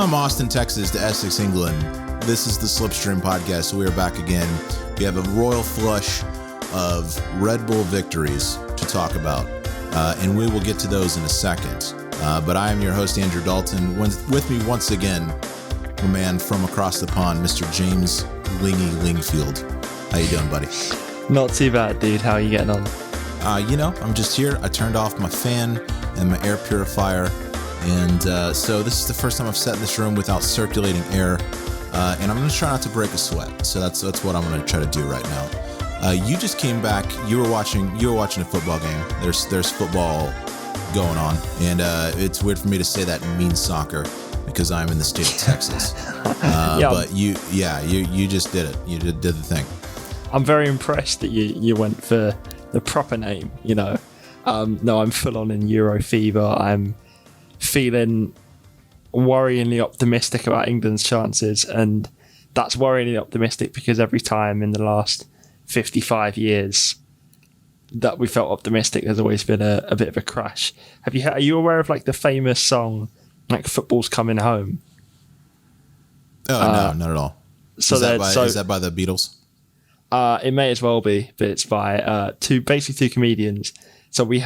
From Austin, Texas to Essex, England, this is the Slipstream Podcast. We are back again. We have a royal flush of Red Bull victories to talk about, and we will get to those in a second. But I am your host, Andrew Dalton. With me once again, my man from across the pond, Mr. James Lingy Lingfield. How you doing, buddy? Not too bad, dude. How are you getting on? I'm just here. I turned off my fan and my air purifier. And so this is the first time I've sat in this room without circulating air, and I'm going to try not to break a sweat. So that's what I'm going to try to do right now. You just came back. You were watching a football game. There's football going on, and it's weird for me to say that means soccer because I'm in the state of Texas. Yeah. But you just did it. You did the thing. I'm very impressed that you went for the proper name. No, I'm full on in Euro fever. I'm feeling worryingly optimistic about England's chances, and that's worryingly optimistic because every time in the last 55 years that we felt optimistic, there's always been a bit of a crash. Are you aware of like the famous song like "Football's Coming Home"? Oh no, not at all. So is that by the Beatles? It may as well be, but it's by two comedians. So we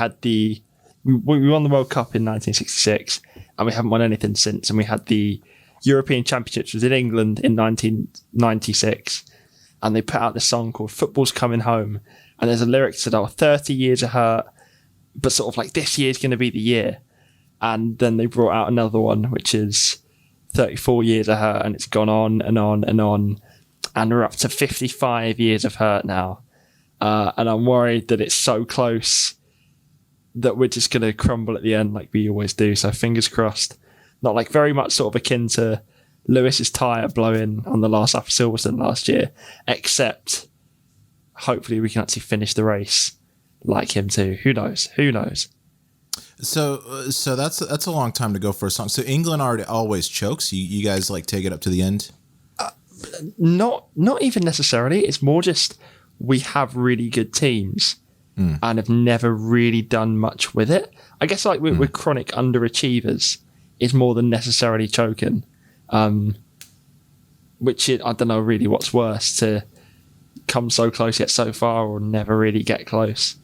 won the World Cup in 1966, and we haven't won anything since. And we had the European Championships was in England in 1996, and they put out this song called "Football's Coming Home." And there's a lyric that said, 30 years of hurt, but sort of like this year's going to be the year. And then they brought out another one, which is 34 years of hurt, and it's gone on and on and on. And we're up to 55 years of hurt now. And I'm worried that it's so close that we're just going to crumble at the end like we always do. So fingers crossed. Not like very much sort of akin to Lewis's tyre blowing on the last lap of Silverstone last year, except hopefully we can actually finish the race like him too. Who knows? So that's a long time to go for a song. So England always chokes. You guys like take it up to the end? Not even necessarily. It's more just we have really good teams and have never really done much with it. I guess like we're chronic underachievers is more than necessarily choking. Which I don't know really what's worse, to come so close yet so far or never really get close.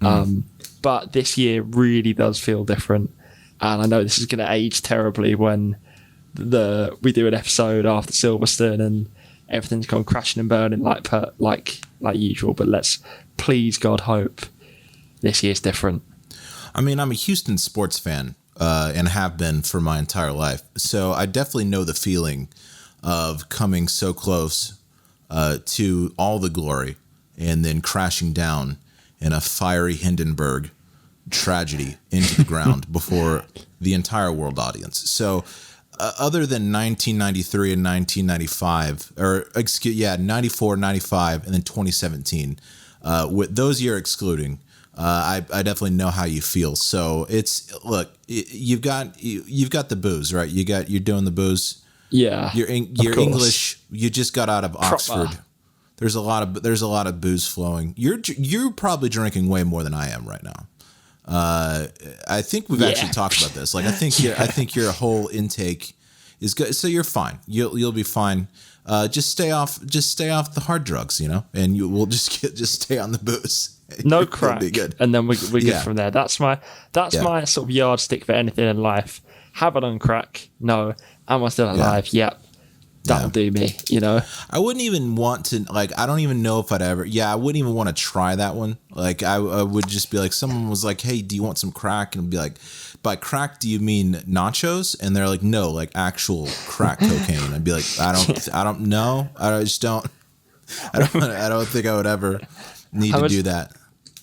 But this year really does feel different. And I know this is going to age terribly when we do an episode after Silverstone and everything's gone crashing and burning like usual. But let's please God hope this year's different. I mean, I'm a Houston sports fan and have been for my entire life. So I definitely know the feeling of coming so close to all the glory and then crashing down in a fiery Hindenburg tragedy into the ground before the entire world audience. So other than 1993 and 1995, 94, 95, and then 2017, with those years excluding, I definitely know how you feel. So you've got the booze, right? You're doing the booze. Yeah, you're English. You just got out of Oxford. Proper. There's a lot of booze flowing. You're probably drinking way more than I am right now. I think we've actually talked about this. Like I think your whole intake is good. So you're fine. You'll be fine. Just stay off the hard drugs, and you will just stay on the booze. No crack. Be good. And then we're good from there. That's my sort of yardstick for anything in life. Have I done crack? No. Am I still alive? Yep. That'll do me, I wouldn't even want to, I don't even know if I'd ever, I wouldn't even want to try that one. Like, I would just be like, someone was like, hey, do you want some crack? And I'd be like, by crack, do you mean nachos? And they're like, no, like actual crack cocaine. I'd be like, I don't know. I don't think I would ever need to do that.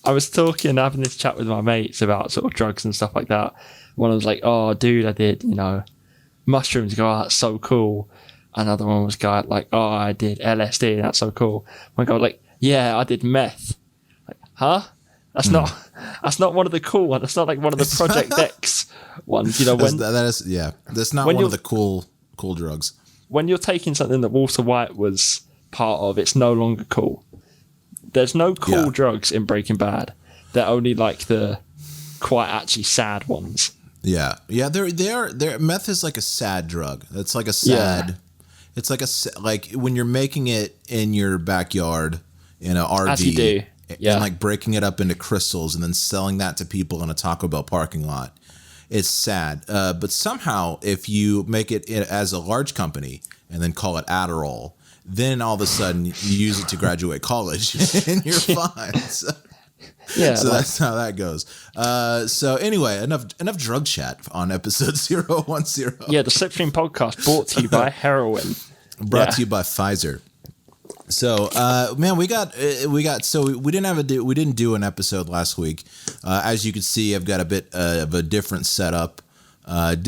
I was having this chat with my mates about sort of drugs and stuff like that. One was like, oh, dude, I did, mushrooms. Go, oh, that's so cool. Another one was going like, oh, I did LSD. That's so cool. One guy was like, yeah, I did meth. Like, huh? That's not one of the cool ones. That's not like one of the Project X ones. That's not one of the cool drugs. When you're taking something that Walter White was part of, it's no longer cool. There's no cool drugs in Breaking Bad. They're only like the quite actually sad ones. Yeah. They're meth is like a sad drug. It's like a sad. Yeah. It's like when you're making it in your backyard in an RV. As you do. Yeah. And like breaking it up into crystals and then selling that to people in a Taco Bell parking lot. It's sad. But somehow, if you make it as a large company and then call it Adderall, then all of a sudden you use it to graduate college and you're fine. So that's how that goes. So anyway, enough drug chat on episode 010. Yeah, the Slipstream podcast brought to you by heroin. Brought to you by Pfizer. So, man, we didn't do an episode last week. As you can see, I've got a bit of a different setup. I'm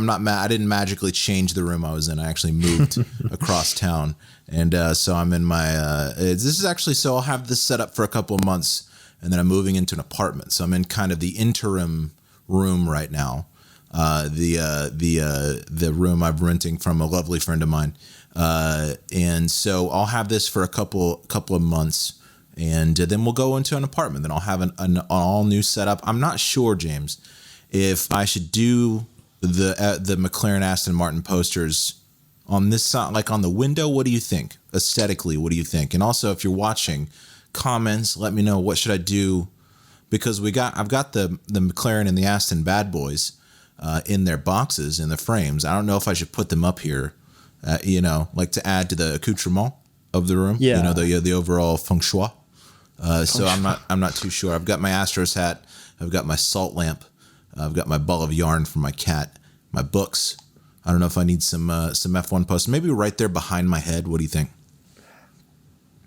not mad. I didn't magically change the room I was in. I actually moved across town. And, so I'm in my, so I'll have this set up for a couple of months and then I'm moving into an apartment. So I'm in kind of the interim room right now. The room I'm renting from a lovely friend of mine. And so I'll have this for a couple of months and then we'll go into an apartment. Then I'll have an all new setup. I'm not sure, James, if I should do the McLaren Aston Martin posters on this side, like on the window. What do you think? Aesthetically, what do you think? And also, if you're watching, comments, let me know what should I do, because I've got the McLaren and the Aston bad boys in their boxes in the frames. I don't know if I should put them up here, like to add to the accoutrement of the room. Yeah. The overall feng shui. So I'm not too sure. I've got my Astros hat. I've got my salt lamp. I've got my ball of yarn for my cat. My books. I don't know if I need some F1 posts. Maybe right there behind my head. What do you think?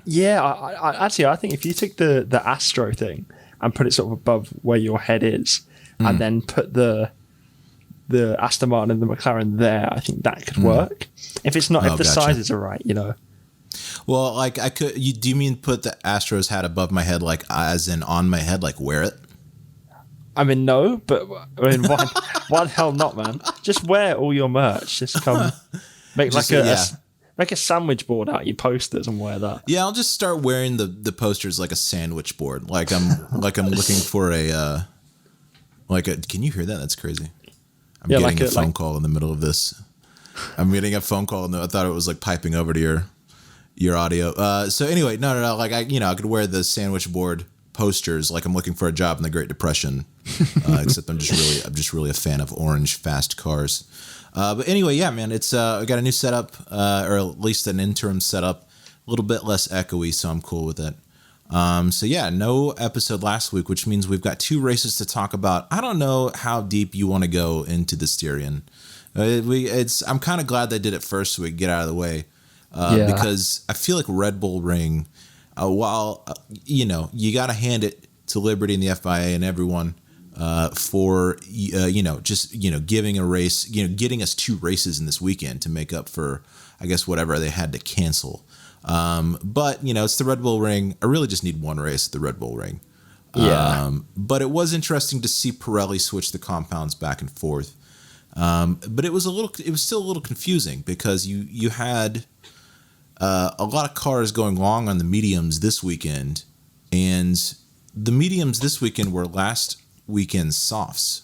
Yeah, I think if you took the Astro thing and put it sort of above where your head is, and then put the Aston Martin and the McLaren there, I think that could work. If it's not, if the sizes are right, Well, like do you mean put the Astros hat above my head, like as in on my head, like wear it? I mean, no, but why the hell not, man? Just wear all your merch. Just come make make a sandwich board out of your posters and wear that. Yeah, I'll just start wearing the posters like a sandwich board. Like I'm looking for a can you hear that? That's crazy. I'm getting a phone call in the middle of this. I'm getting a phone call and I thought it was like piping over to your audio. So anyway, no. Like I could wear the sandwich board posters like I'm looking for a job in the Great Depression, except I'm just really a fan of orange fast cars. But anyway, yeah, man, it's I got a new setup, or at least an interim setup, a little bit less echoey, so I'm cool with it. So yeah, no episode last week, which means we've got 2 races to talk about. I don't know how deep you want to go into the Styrian. I'm kind of glad they did it first so we could get out of the way, because I feel like Red Bull Ring, while you got to hand it to Liberty and the FIA and everyone for giving a race, getting us 2 races in this weekend to make up for, I guess, whatever they had to cancel. But it's the Red Bull Ring. I really just need 1 race at the Red Bull Ring. Yeah. But it was interesting to see Pirelli switch the compounds back and forth. But it was still a little confusing because you had a lot of cars going long on the mediums this weekend, and the mediums this weekend were last weekend's softs.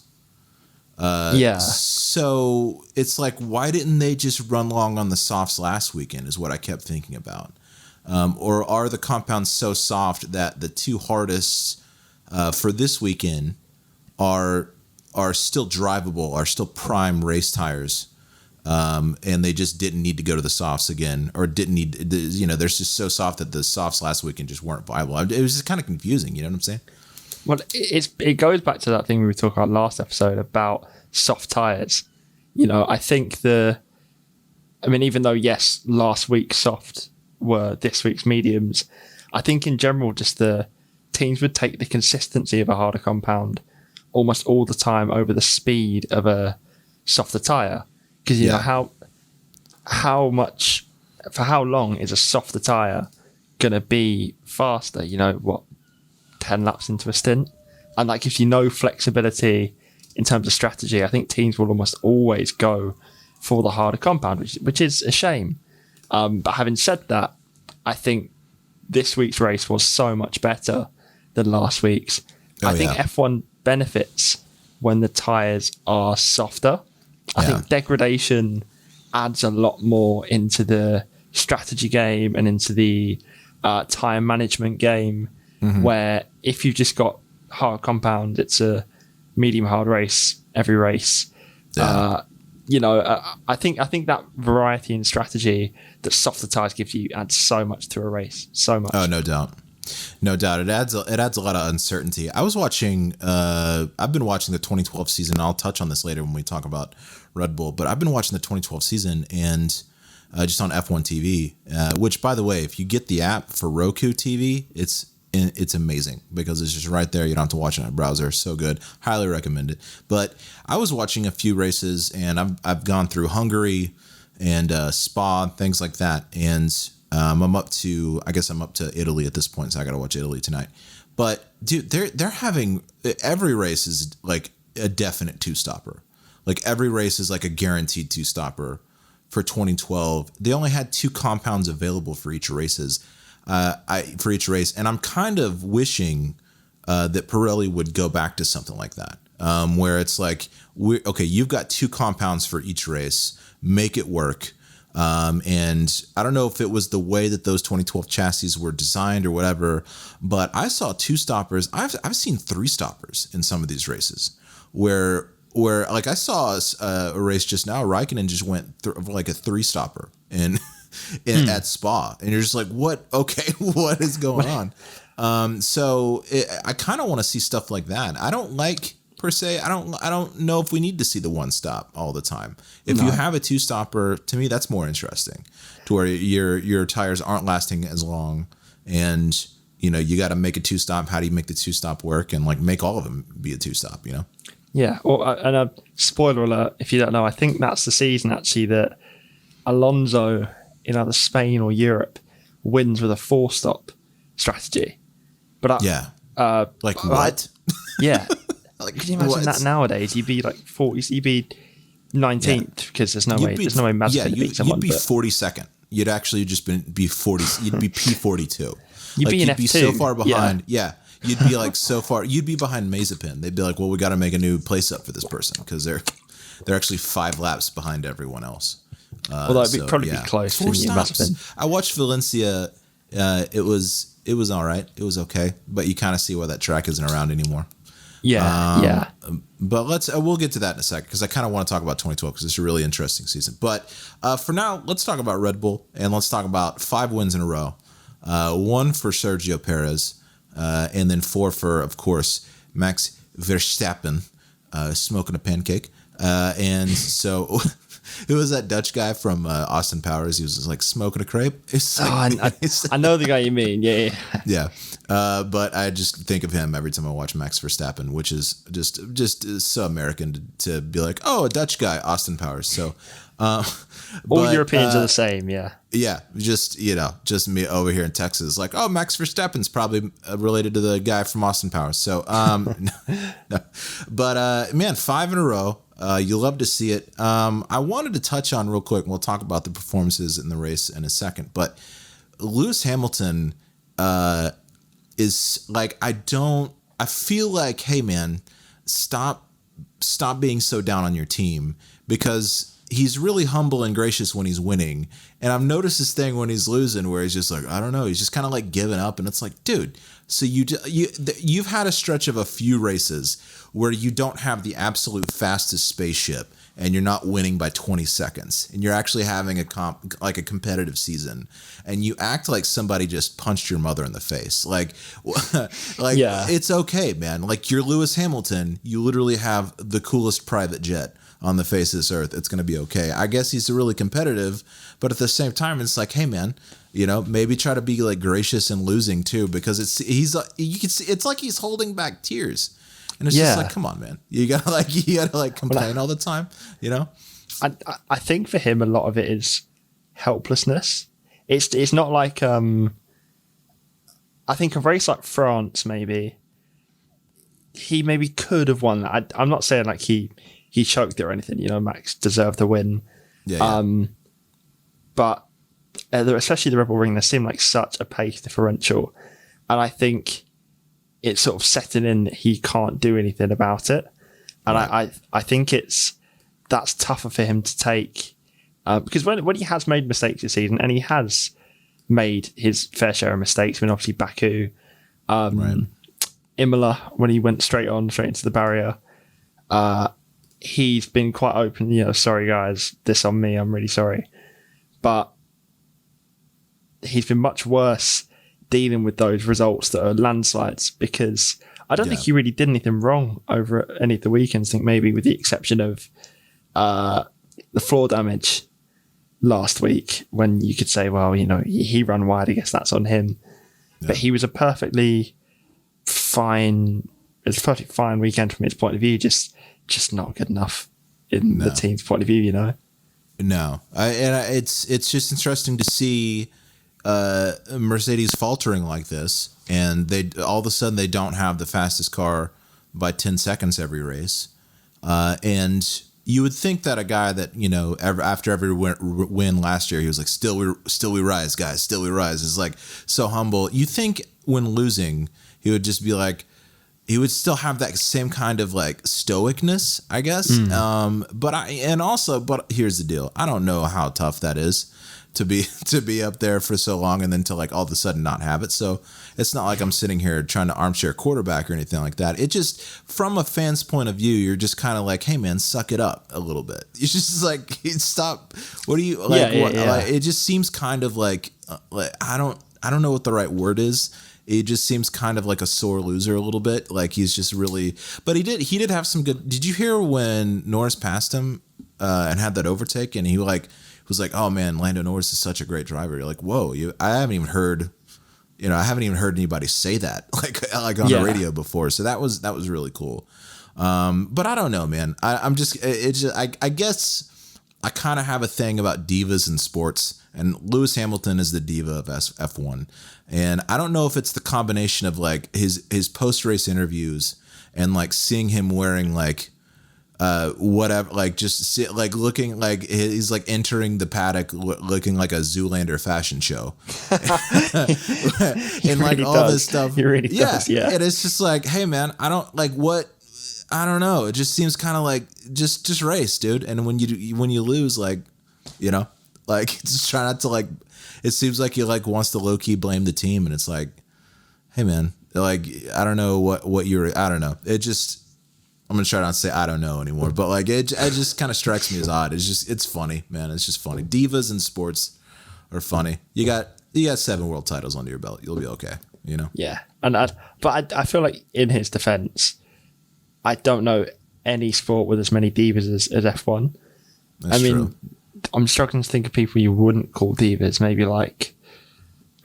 So it's like, why didn't they just run long on the softs last weekend is what I kept thinking about. Or are the compounds so soft that the 2 hardest for this weekend are still drivable, are still prime race tires, and they just didn't need to go to the softs again, or didn't need, they're just so soft that the softs last weekend just weren't viable. It was just kind of confusing, you know what I'm saying? Well, it goes back to that thing we were talking about last episode about soft tires. I think even though, yes, last week's soft were this week's mediums, I think in general, just the teams would take the consistency of a harder compound almost all the time over the speed of a softer tire. Because, how much, for how long is a softer tire going to be faster? 10 laps into a stint, and that gives you no flexibility in terms of strategy. I think teams will almost always go for the harder compound, which is a shame. But having said that, I think this week's race was so much better than last week's. I think F1 benefits when the tyres are softer. I think degradation adds a lot more into the strategy game and into the tyre management game, where if you've just got hard compound, it's a medium hard race every race. I think that variety in strategy that softer tyres gives you adds so much to a race. So much. Oh, no doubt. No doubt. It adds a lot of uncertainty. I've been watching the 2012 season. I'll touch on this later when we talk about Red Bull, but I've been watching the 2012 season and just on F1 TV, which, by the way, if you get the app for Roku TV, it's amazing because it's just right there. You don't have to watch it on a browser. So good. Highly recommend it. But I was watching a few races and I've gone through Hungary and Spa and things like that. And I'm up to Italy at this point. So I got to watch Italy tonight. But dude, they're having every race is like a definite two-stopper. Like every race is like a guaranteed two-stopper for 2012. They only had 2 compounds available for each race, and I'm kind of wishing that Pirelli would go back to something like that, where it's like, you've got 2 compounds for each race, make it work. And I don't know if it was the way that those 2012 chassis were designed or whatever, but I saw 2 stoppers. I've seen 3 stoppers in some of these races where like I saw a race just now, Raikkonen just went like a 3 stopper at Spa, and you're just like, what? Okay, what is going on? I kind of want to see stuff like that. I don't like per se. I don't know if we need to see the 1 stop all the time. If you have a 2 stopper, to me, that's more interesting, to where your tires aren't lasting as long, and you got to make a 2 stop. How do you make the 2 stop work, and like make all of them be a 2 stop? Yeah. And a spoiler alert, if you don't know, I think that's the season actually that Alonso in either Spain or Europe wins with a 4-stop strategy. But what? Yeah. Like, could you imagine that nowadays? You'd be like 40. You'd be 19th because there's no way Mazepin beat someone. You'd be 42nd. You'd actually just be 40. You'd be P42. You'd be in F2. So far behind. Yeah. You'd be like so far. You'd be behind Mazepin. They'd be like, well, we got to make a new place up for this person because they're actually 5 laps behind everyone else. That'd probably be close. 4 stops. I watched Valencia. It was all right. It was okay, but you kind of see why that track isn't around anymore. Yeah. But we'll get to that in a second because I kind of want to talk about 2012 because it's a really interesting season. But for now, let's talk about Red Bull and let's talk about 5 wins in a row. 1 for Sergio Perez, and then 4 for, of course, Max Verstappen, smoking a pancake. And so it was that Dutch guy from Austin Powers. He was just like smoking a crepe. I know the guy you mean. Yeah. Yeah. But I just think of him every time I watch Max Verstappen, which is just so American to be like, oh, a Dutch guy, Austin Powers. So, all Europeans are the same. Yeah. Yeah. Just me over here in Texas, like, oh, Max Verstappen's probably related to the guy from Austin Powers. So, no. But, man, 5 in a row. You love to see it. I wanted to touch on real quick, and we'll talk about the performances in the race in a second, but Lewis Hamilton, is like, I feel like, hey man, stop being so down on your team, because he's really humble and gracious when he's winning. And I've noticed this thing when he's losing where he's just like, I don't know, he's just kind of like giving up. And it's like, dude, so you've had a stretch of a few races where you don't have the absolute fastest spaceship and you're not winning by 20 seconds and you're actually having a competitive season, and you act like somebody just punched your mother in the face. Like yeah. It's okay, man. Like, you're Lewis Hamilton. You literally have the coolest private jet on the face of this earth. It's going to be okay. I guess he's really competitive, but at the same time, it's like, hey man, maybe try to be like gracious in losing too, because you can see, it's like he's holding back tears. And it's just like, come on, man. You gotta complain all the time, I think for him, a lot of it is helplessness. It's not like, I think a race like France, maybe, he maybe could have won that. I'm not saying like he choked it or anything, Max deserved the win. Yeah. But especially the Red Bull Ring, there seemed like such a pace differential. And I think it's sort of setting in that he can't do anything about it. And I think that's tougher for him to take because when he has made mistakes this season, and he has made his fair share of mistakes, I mean, obviously Baku, Imola, when he went straight into the barrier, he's been quite open, sorry guys, this on me, I'm really sorry. But he's been much worse dealing with those results that are landslides, because I don't think he really did anything wrong over any of the weekends. I think maybe with the exception of the floor damage last week, when you could say, well, he ran wide, I guess that's on him. Yeah. But he was a perfectly fine weekend from his point of view, just not good enough in the team's point of view, No, it's just interesting to see Mercedes faltering like this, and they all of a sudden they don't have the fastest car by 10 seconds every race, and you would think that a guy that after every win last year, he was like, still we rise, guys, still we rise, is like so humble. You think when losing he would just be like, he would still have that same kind of like stoicness, I guess. But here's the deal. I don't know how tough that is to be up there for so long and then to like all of a sudden not have it. So it's not like I'm sitting here trying to armchair quarterback or anything like that. It just, from a fan's point of view, you're just kind of like, hey man, suck it up a little bit. It's just like, stop. What do you like? Like, it just seems kind of like I don't know what the right word is. It just seems kind of like a sore loser a little bit. Like he's just really, but he did have some good. Did you hear when Norris passed him and had that overtake, and he was like, oh man, Lando Norris is such a great driver. You're like, whoa, I haven't even heard anybody say that like on the radio before. So that was really cool. But I don't know, man. I guess I kind of have a thing about divas in sports, and Lewis Hamilton is the diva of F1. And I don't know if it's the combination of like his post-race interviews and like seeing him wearing like whatever, like just looking like he's like entering the paddock looking like a Zoolander fashion show. And like all this stuff. He really does, yeah. And it's just like, hey man, I don't know. It just seems kind of like just race, dude. And when you lose, like, like just try not to like, it seems like he like wants to low key blame the team, and it's like, hey man, like I don't know what you're. I don't know. It just, I'm gonna try not to say I don't know anymore, but like it just kind of strikes me as odd. It's funny, man. It's just funny. Divas in sports are funny. You got 7 world titles under your belt. You'll be okay. Yeah, but I feel like in his defense, I don't know any sport with as many divas as F1. That's true. I'm struggling to think of people you wouldn't call divas. Maybe like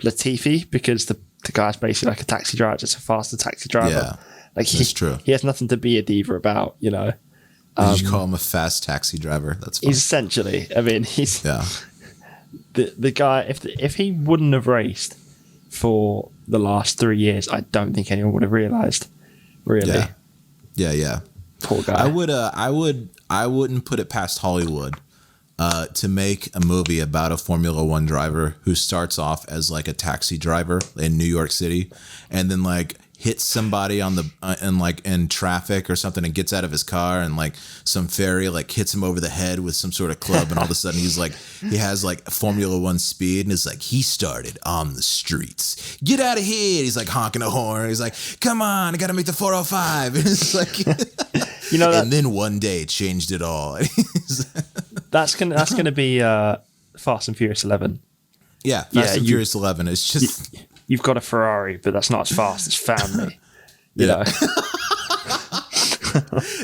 Latifi, because the guy's basically like a taxi driver, just a faster taxi driver. Yeah, like that's true. He has nothing to be a diva about, Did you call him a fast taxi driver? That's funny. He's essentially. I mean, he's the guy. If he wouldn't have raced for the last 3 years, I don't think anyone would have realized. Really. Yeah. Poor guy. I wouldn't put it past Hollywood to make a movie about a Formula One driver who starts off as like a taxi driver in New York City, and then like hits somebody on the in traffic or something, and gets out of his car, and like some fairy like hits him over the head with some sort of club, and all of a sudden he has like Formula One speed, and it's like he started on the streets. Get out of here! He's like honking a horn. He's like, come on, I got to make the 405. And it's like, and then one day changed it all. That's gonna be Fast and Furious 11. Yeah, Fast and Furious 11 is just. You've got a Ferrari, but that's not as fast as family. You know. And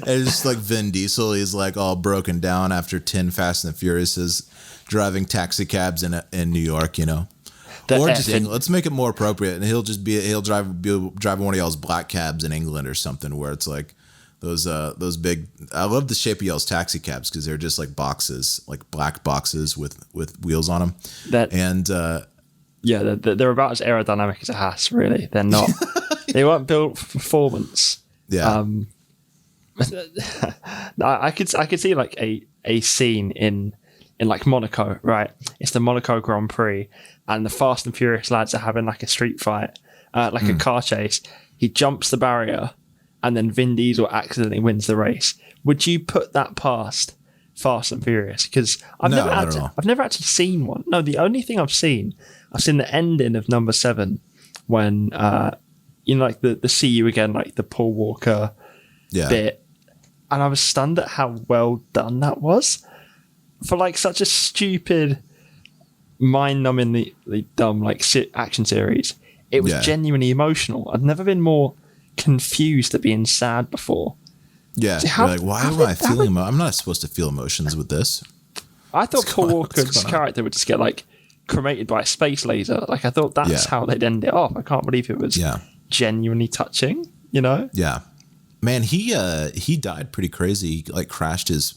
it's just like Vin Diesel. He's like all broken down after 10 Fast and Furiouses, driving taxi cabs in New York. Or just England. Let's make it more appropriate, and he'll drive one of y'all's black cabs in England or something, where it's like those big. I love the shape of y'all's taxi cabs because they're just like boxes, like black boxes with wheels on them. They're about as aerodynamic as a Haas. Really, they're not. They weren't built for performance. Yeah. I could see like a scene in like Monaco, right? It's the Monaco Grand Prix, and the Fast and Furious lads are having like a street fight, like a car chase. He jumps the barrier, and then Vin Diesel accidentally wins the race. Would you put that past Fast and Furious? Because I've never actually seen one. No, the only thing I've seen the ending of number 7 when like the See You Again, like the Paul Walker bit, and I was stunned at how well done that was for like such a stupid, mind-numbingly dumb like action series. It was genuinely emotional. I'd never been more confused at being sad before. Yeah, so you're like, why am I feeling? I'm not supposed to feel emotions with this. I thought Paul Walker's character would just get like cremated by a space laser. Like I thought that's how they'd end it off. I can't believe it was genuinely touching. You know? Yeah, man, he died pretty crazy. He like crashed his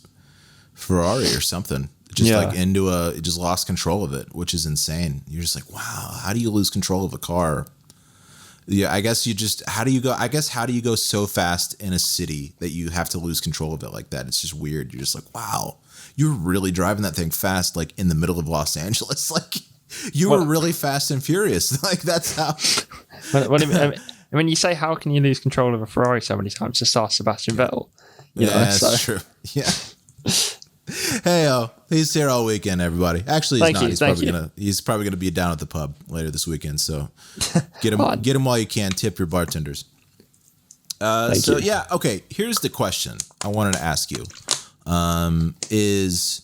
Ferrari or something. Just lost control of it, which is insane. You're just like, wow, how do you lose control of a car? Yeah, I guess how do you go so fast in a city that you have to lose control of it like that? It's just weird. You're just like, wow, you're really driving that thing fast, like in the middle of Los Angeles. Like you were really fast and furious. Like that's how. When you say, how can you lose control of a Ferrari so many times? Just ask Sebastian Vettel. That's true. Yeah. Hey, he's here all weekend, everybody. Actually, he's not. He's probably gonna be down at the pub later this weekend. So get him while you can. Tip your bartenders. Okay. Here's the question I wanted to ask you: is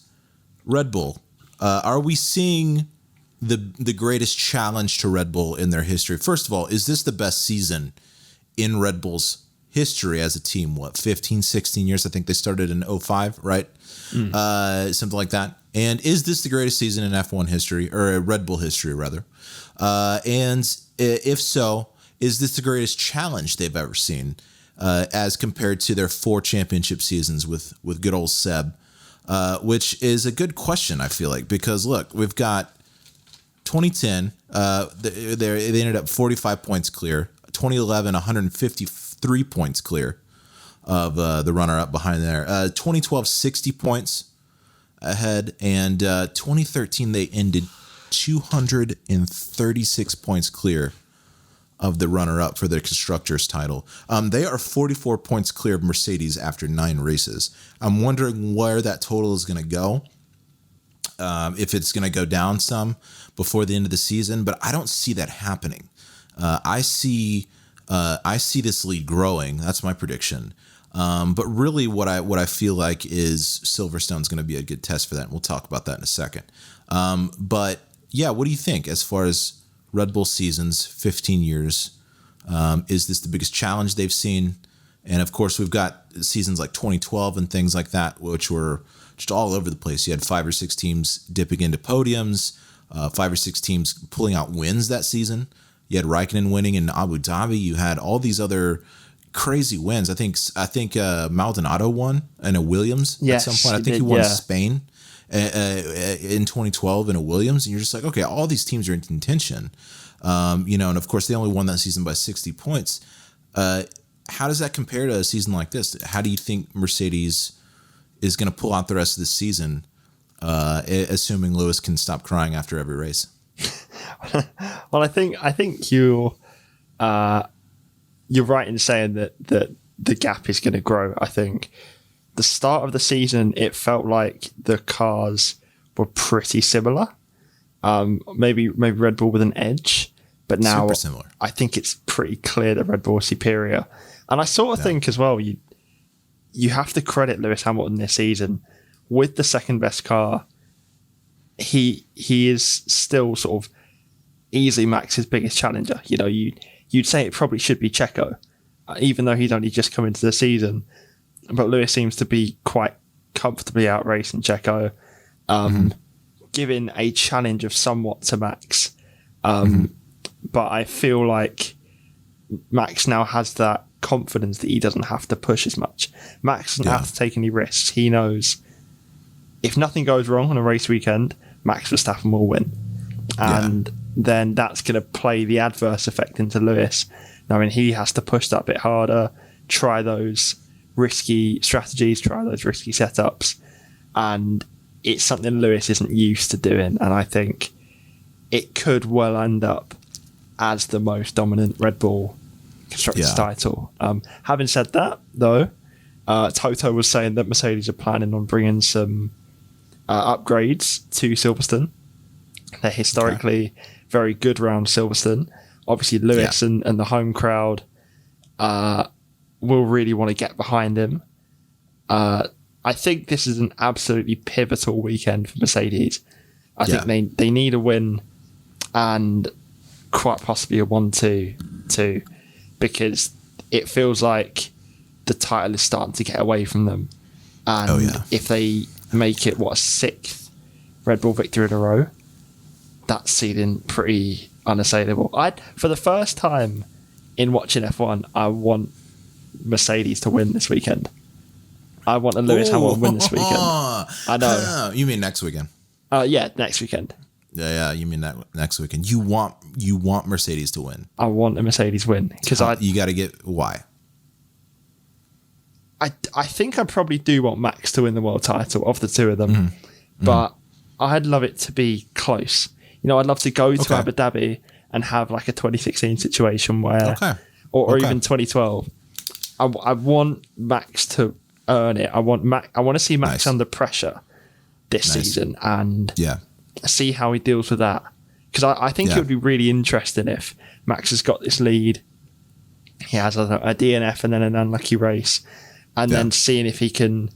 Red Bull? Are we seeing the greatest challenge to Red Bull in their history? First of all, is this the best season in Red Bull's history as a team? 15, 16 years? I think they started in 2005, right? Something like that. And is this the greatest season in F1 history, or Red Bull history rather? And if so, is this the greatest challenge they've ever seen, as compared to their 4 championship seasons with good old Seb? Which is a good question, I feel like, because look, we've got 2010, they ended up 45 points clear. 2011, 153 points clear of the runner-up behind there. 2012, 60 points ahead. And 2013, they ended 236 points clear of the runner-up for their constructors title. They are 44 points clear of Mercedes after 9 races. I'm wondering where that total is going to go. If it's going to go down some before the end of the season, but I don't see that happening. I see this lead growing. That's my prediction. But really what I feel like is Silverstone's going to be a good test for that. And we'll talk about that in a second. But yeah, what do you think as far as Red Bull seasons, 15 years? Is this the biggest challenge they've seen? And of course, we've got seasons like 2012 and things like that, which were just all over the place. You had 5 or 6 teams dipping into podiums, 5 or 6 teams pulling out wins that season. You had Raikkonen winning in Abu Dhabi. You had all these other crazy wins. I think Maldonado won in a Williams at some point. I think he won Spain in 2012 in a Williams. And you're just like, okay, all these teams are in contention. And of course, they only won that season by 60 points. How does that compare to a season like this? How do you think Mercedes is going to pull out the rest of the season, assuming Lewis can stop crying after every race? Well, I think you're right in saying that the gap is going to grow. I think the start of the season, it felt like the cars were pretty similar. Maybe Red Bull with an edge, but now super similar. I think it's pretty clear that Red Bull is superior. And I sort of think as well, you have to credit Lewis Hamilton this season with the second best car. He is still sort of easily Max's biggest challenger. You'd say it probably should be Checo, even though he's only just come into the season. But Lewis seems to be quite comfortably out racing Checo, giving a challenge of somewhat to Max. But I feel like Max now has that confidence that he doesn't have to push as much. Max doesn't have to take any risks. He knows if nothing goes wrong on a race weekend, Max Verstappen will win. And then that's going to play the adverse effect into Lewis. I mean, he has to push that bit harder, try those risky strategies, try those risky setups. And it's something Lewis isn't used to doing. And I think it could well end up as the most dominant Red Bull constructors Yeah. title. Having said that, though, Toto was saying that Mercedes are planning on bringing some upgrades to Silverstone. They're historically very good around Silverstone. Obviously, Lewis and the home crowd will really want to get behind him. I think this is an absolutely pivotal weekend for Mercedes. I think they need a win and quite possibly a 1-2, because it feels like the title is starting to get away from them. And if they make it, a sixth Red Bull victory in a row, that's seeming pretty unassailable. For the first time in watching F1, I want Mercedes to win this weekend. I want a Lewis Hamilton win this weekend. I know. You mean next weekend? Yeah, next weekend. Yeah. You mean that next weekend? You want Mercedes to win? I want a Mercedes win because you got to get why? I think I probably do want Max to win the world title of the two of them, but I'd love it to be close. You know, I'd love to go to Abu Dhabi and have like a 2016 situation where, or even 2012. I want Max to earn it. I want to see Max under pressure this season and see how he deals with that. Because I think it would be really interesting if Max has got this lead. He has a DNF and then an unlucky race, and then seeing if he can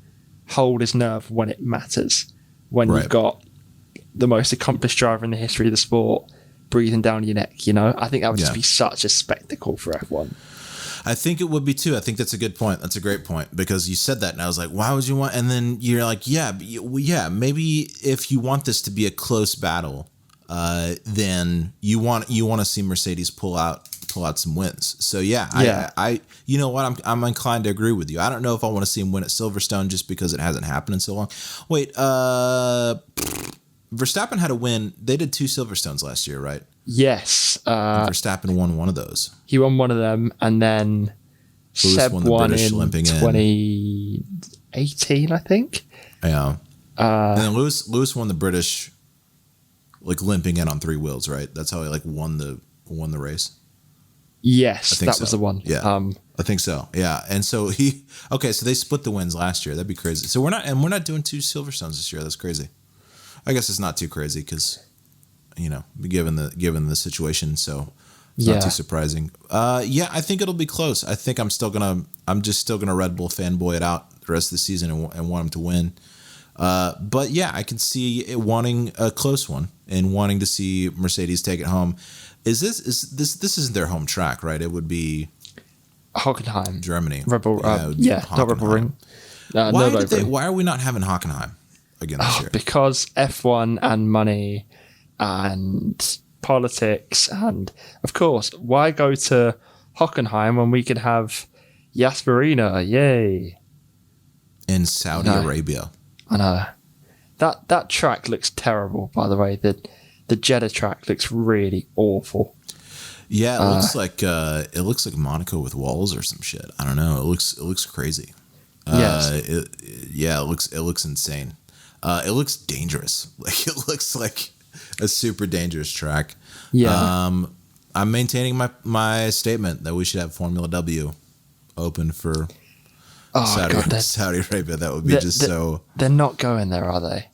hold his nerve when it matters. When you've got the most accomplished driver in the history of the sport breathing down your neck, you know? I think that would just be such a spectacle for F1. I think it would be too. I think that's a good point. That's a great point, because you said that and I was like, why would you want? And then you're like, maybe if you want this to be a close battle, then you want to see Mercedes pull out some wins. So I you know what, I'm inclined to agree with you. I don't know if I want to see him win at Silverstone just because it hasn't happened in so long. Wait, Verstappen had a win. They did 2 Silverstones last year, right? Yes. Verstappen won one of those. He won one of them, and then Lewis Seb won in limping 2018, I think. Yeah. And then Lewis won the British, like limping in on 3 wheels, right? That's how he like won the race. Yes, that was the one. Yeah, I think so. Yeah, and so so they split the wins last year. That'd be crazy. So we're not doing 2 Silverstones this year. That's crazy. I guess it's not too crazy because, you know, given the situation, so it's not too surprising. I think it'll be close. I think I'm still gonna Red Bull fanboy it out the rest of the season and want them to win. But yeah, I can see it wanting a close one and wanting to see Mercedes take it home. This isn't their home track, right? It would be Hockenheim, Germany. Red Bull, not Red Bull Ring. Why are we not having Hockenheim again this year? Because F1 and money and politics, and of course, why go to Hockenheim when we could have Yas Marina? Yay! In Saudi Arabia. I know. That track looks terrible, by the way. The Jeddah track looks really awful. Yeah, it looks like Monaco with walls or some shit. I don't know. It looks crazy. It looks insane. It looks dangerous. Like it looks like a super dangerous track. Yeah. I'm maintaining my statement that we should have Formula W open for Saudi Arabia. That would be so. They're not going there, are they?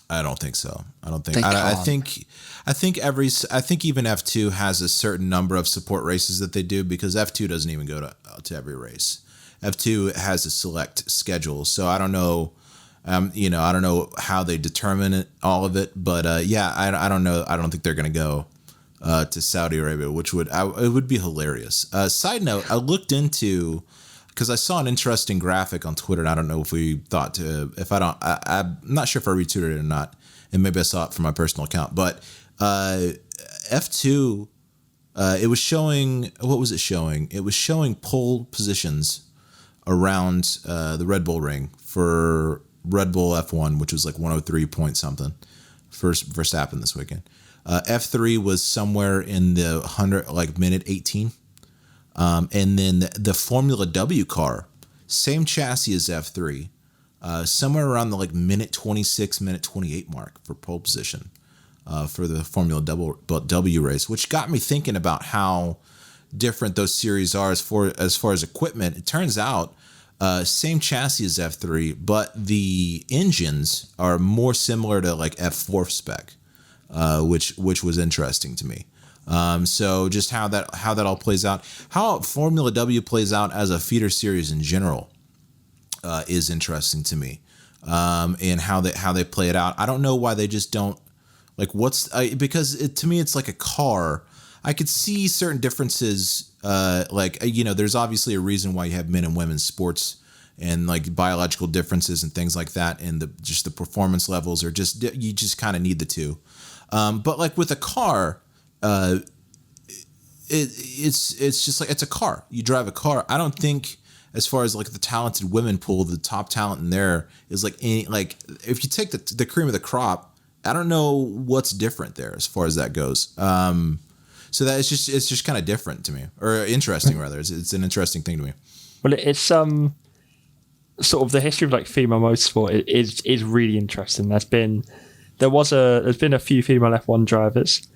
I don't think so. I think even F2 has a certain number of support races that they do, because F2 doesn't even go to every race. F2 has a select schedule, so I don't know. I don't know how they determine all of it, but I don't know. I don't think they're going to go to Saudi Arabia, which it would be hilarious. Side note: I looked into, because I saw an interesting graphic on Twitter, and I don't know if we thought to, I'm not sure if I retweeted it or not, and maybe I saw it from my personal account, but F2, it was showing, what was it showing? It was showing pole positions around the Red Bull Ring for Red Bull F1, which was like 103 point something for Verstappen this weekend. F3 was somewhere in the 100, like minute 18. And then the Formula W car, same chassis as F3, somewhere around the like minute 26, minute 28 mark for pole position for the Formula W race, which got me thinking about how different those series are as far as equipment. It turns out same chassis as F3, but the engines are more similar to like F4 spec, which was interesting to me. So just how that all plays out, how Formula W plays out as a feeder series in general, is interesting to me. And how they play it out. I don't know why they just don't like because to me it's like a car. I could see certain differences, there's obviously a reason why you have men and women's sports and like biological differences and things like that, and the performance levels are just, you just kind of need the two. But like with a car, it's just like, it's a car. You drive a car. I don't think, as far as like the talented women pool, the top talent in there is like if you take the cream of the crop, I don't know what's different there as far as that goes. So that it's just kind of different to me, or interesting rather. It's an interesting thing to me. Well, it's sort of the history of like female motorsport is really interesting. There's been a few female F1 drivers,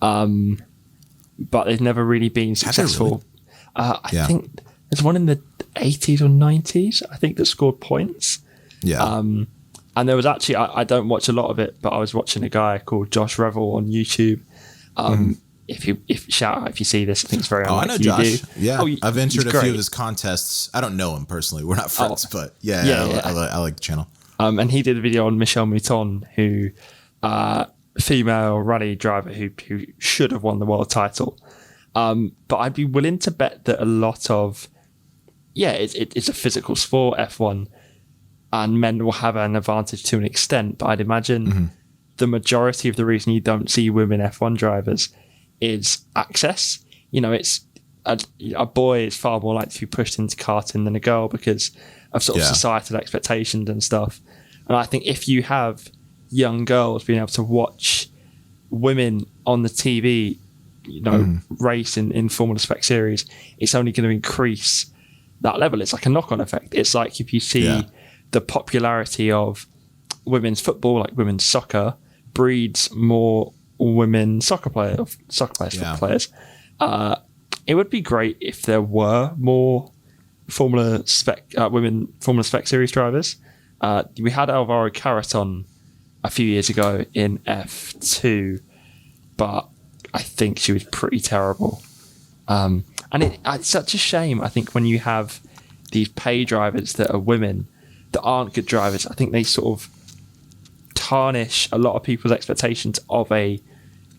but they've never really been successful. Really? I think there's one in the 80s or 90s, I think, that scored points. Yeah. And there was actually, I don't watch a lot of it, but I was watching a guy called Josh Revel on YouTube. If shout out if you see this, I think it's very I know Josh. Do. Yeah, I've entered a few of his contests. I don't know him personally. We're not friends, but I like the channel. And he did a video on Michelle Mouton, who female rally driver who should have won the world title. But I'd be willing to bet that a lot of it's a physical sport, F1, and men will have an advantage to an extent. But I'd imagine the majority of the reason you don't see women F1 drivers is access. It's a boy is far more likely to be pushed into karting than a girl because of sort of societal expectations and stuff. And I think if you have young girls being able to watch women on the TV, race in Formula Spec series, it's only going to increase that level. It's like a knock-on effect. It's like if you see the popularity of women's football, like women's soccer, breeds more women football players. It would be great if there were more Formula Spec women Formula Spec series drivers. We had Alvaro Carreton a few years ago in F2, but I think she was pretty terrible. And it's such a shame, I think, when you have these pay drivers that are women that aren't good drivers. I think they sort of tarnish a lot of people's expectations of a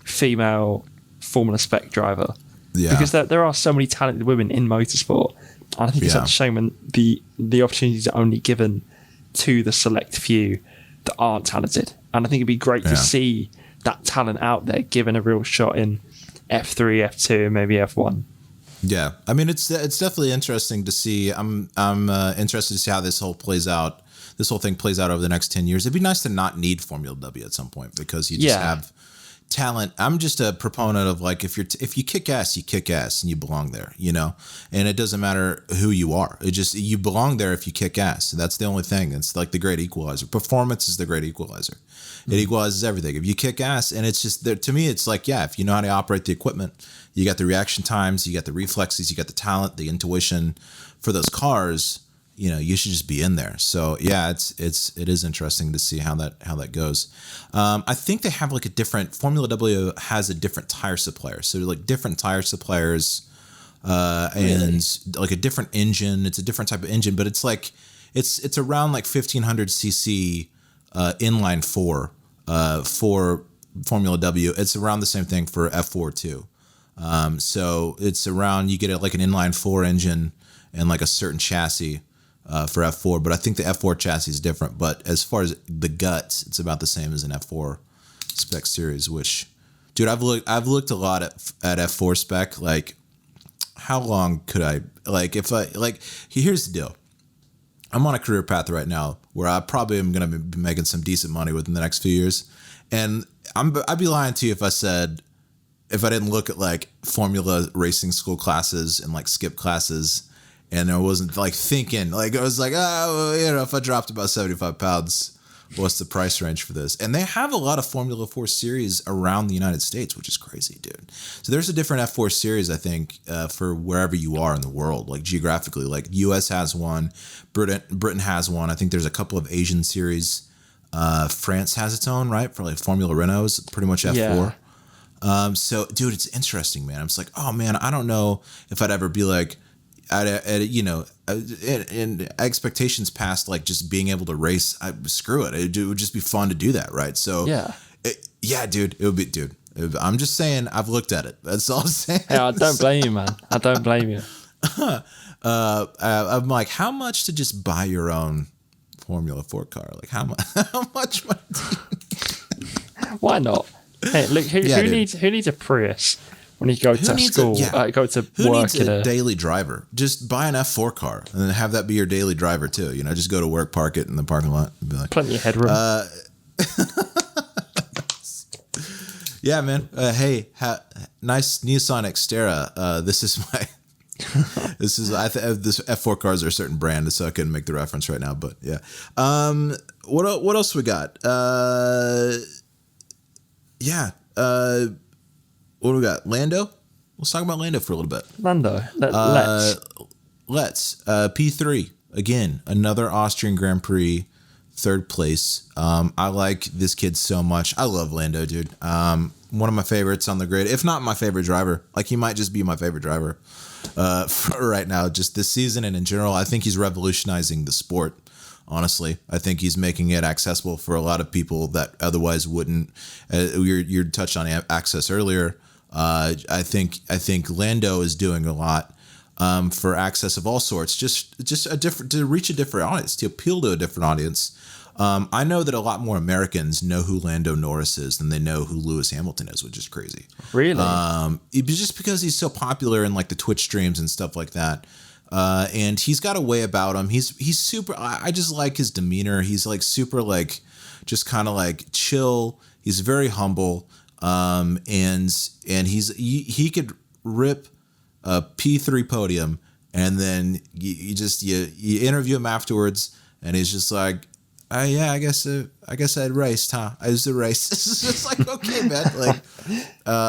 female Formula Spec driver. Yeah. Because there are so many talented women in motorsport. And I think it's such a shame when the opportunities are only given to the select few that aren't talented. And I think it'd be great to see that talent out there given a real shot in F3, F2, and maybe F1. Yeah, I mean it's definitely interesting to see. I'm interested to see how this whole plays out. This whole thing plays out over the next 10 years. It'd be nice to not need Formula W at some point because you just have talent. I'm just a proponent of like if you kick ass, you kick ass and you belong there, and it doesn't matter who you are. It just, you belong there if you kick ass. That's the only thing. It's like the great equalizer. Performance is the great equalizer. It equalizes everything. If you kick ass, and it's just there to me, it's like, if you know how to operate the equipment, you got the reaction times, you got the reflexes, you got the talent, the intuition for those cars, you should just be in there. So it is interesting to see how that goes. I think they have like a different Formula W has a different tire supplier. So like different tire suppliers, and like a different engine. It's a different type of engine, but it's like it's around like 1500 cc inline four for Formula W. It's around the same thing for F4 too. So it's around, you get like an inline four engine and like a certain chassis for F4, but I think the F4 chassis is different. But as far as the guts, it's about the same as an F4 spec series. Which, dude, I've looked a lot at F4 spec. Like, how long could I Here's the deal. I'm on a career path right now where I probably am going to be making some decent money within the next few years, and I'd be lying to you if I didn't look at like formula racing school classes and like skip classes. And I wasn't like thinking, like I was like, if I dropped about 75 pounds, what's the price range for this? And they have a lot of Formula 4 series around the United States, which is crazy, dude. So there's a different F4 series, I think, for wherever you are in the world, like geographically. Like US has one, Britain has one. I think there's a couple of Asian series. France has its own, right? For like Formula Renault is pretty much F4. Yeah. So, dude, it's interesting, man. I'm just like, oh, man, I don't know if I'd ever be like, in expectations past like just being able to race, screw it. It would just be fun to do that, right? So dude, it would be, dude. I'm just saying, I've looked at it. That's all I'm saying. Yeah, I don't blame you, man. I don't blame you. I'm like, how much to just buy your own Formula 4 car? Like, how much money? Why not? Hey, look, who needs a Prius? When you go to school, go to Who work. Needs a daily driver? Just buy an F4 car and then have that be your daily driver too. Just go to work, park it in the parking lot. And be like, plenty of headroom. Yeah, man. Hey, nice Nissan Xterra. This is my. This F4 cars are a certain brand, so I couldn't make the reference right now. But yeah. What else we got? What do we got? Lando? Let's talk about Lando for a little bit. Lando. Let's. P3. Again, another Austrian Grand Prix, third place. I like this kid so much. I love Lando, dude. One of my favorites on the grid, if not my favorite driver. Like, he might just be my favorite driver for right now, just this season and in general. I think he's revolutionizing the sport. Honestly, I think he's making it accessible for a lot of people that otherwise wouldn't. You touched on access earlier. I think Lando is doing a lot for access of all sorts, just a different, to reach a different audience, to appeal to a different audience. I know that a lot more Americans know who Lando Norris is than they know who Lewis Hamilton is, which is crazy. Really? Just because he's so popular in like the Twitch streams and stuff like that. And he's got a way about him. He's super. I just like his demeanor. He's like super, like just kind of like chill. He's very humble. And he could rip a P3 podium, and then you interview him afterwards, and he's just like, yeah, I guess I'd raced, huh? I was a race. It's just like, okay, man, like,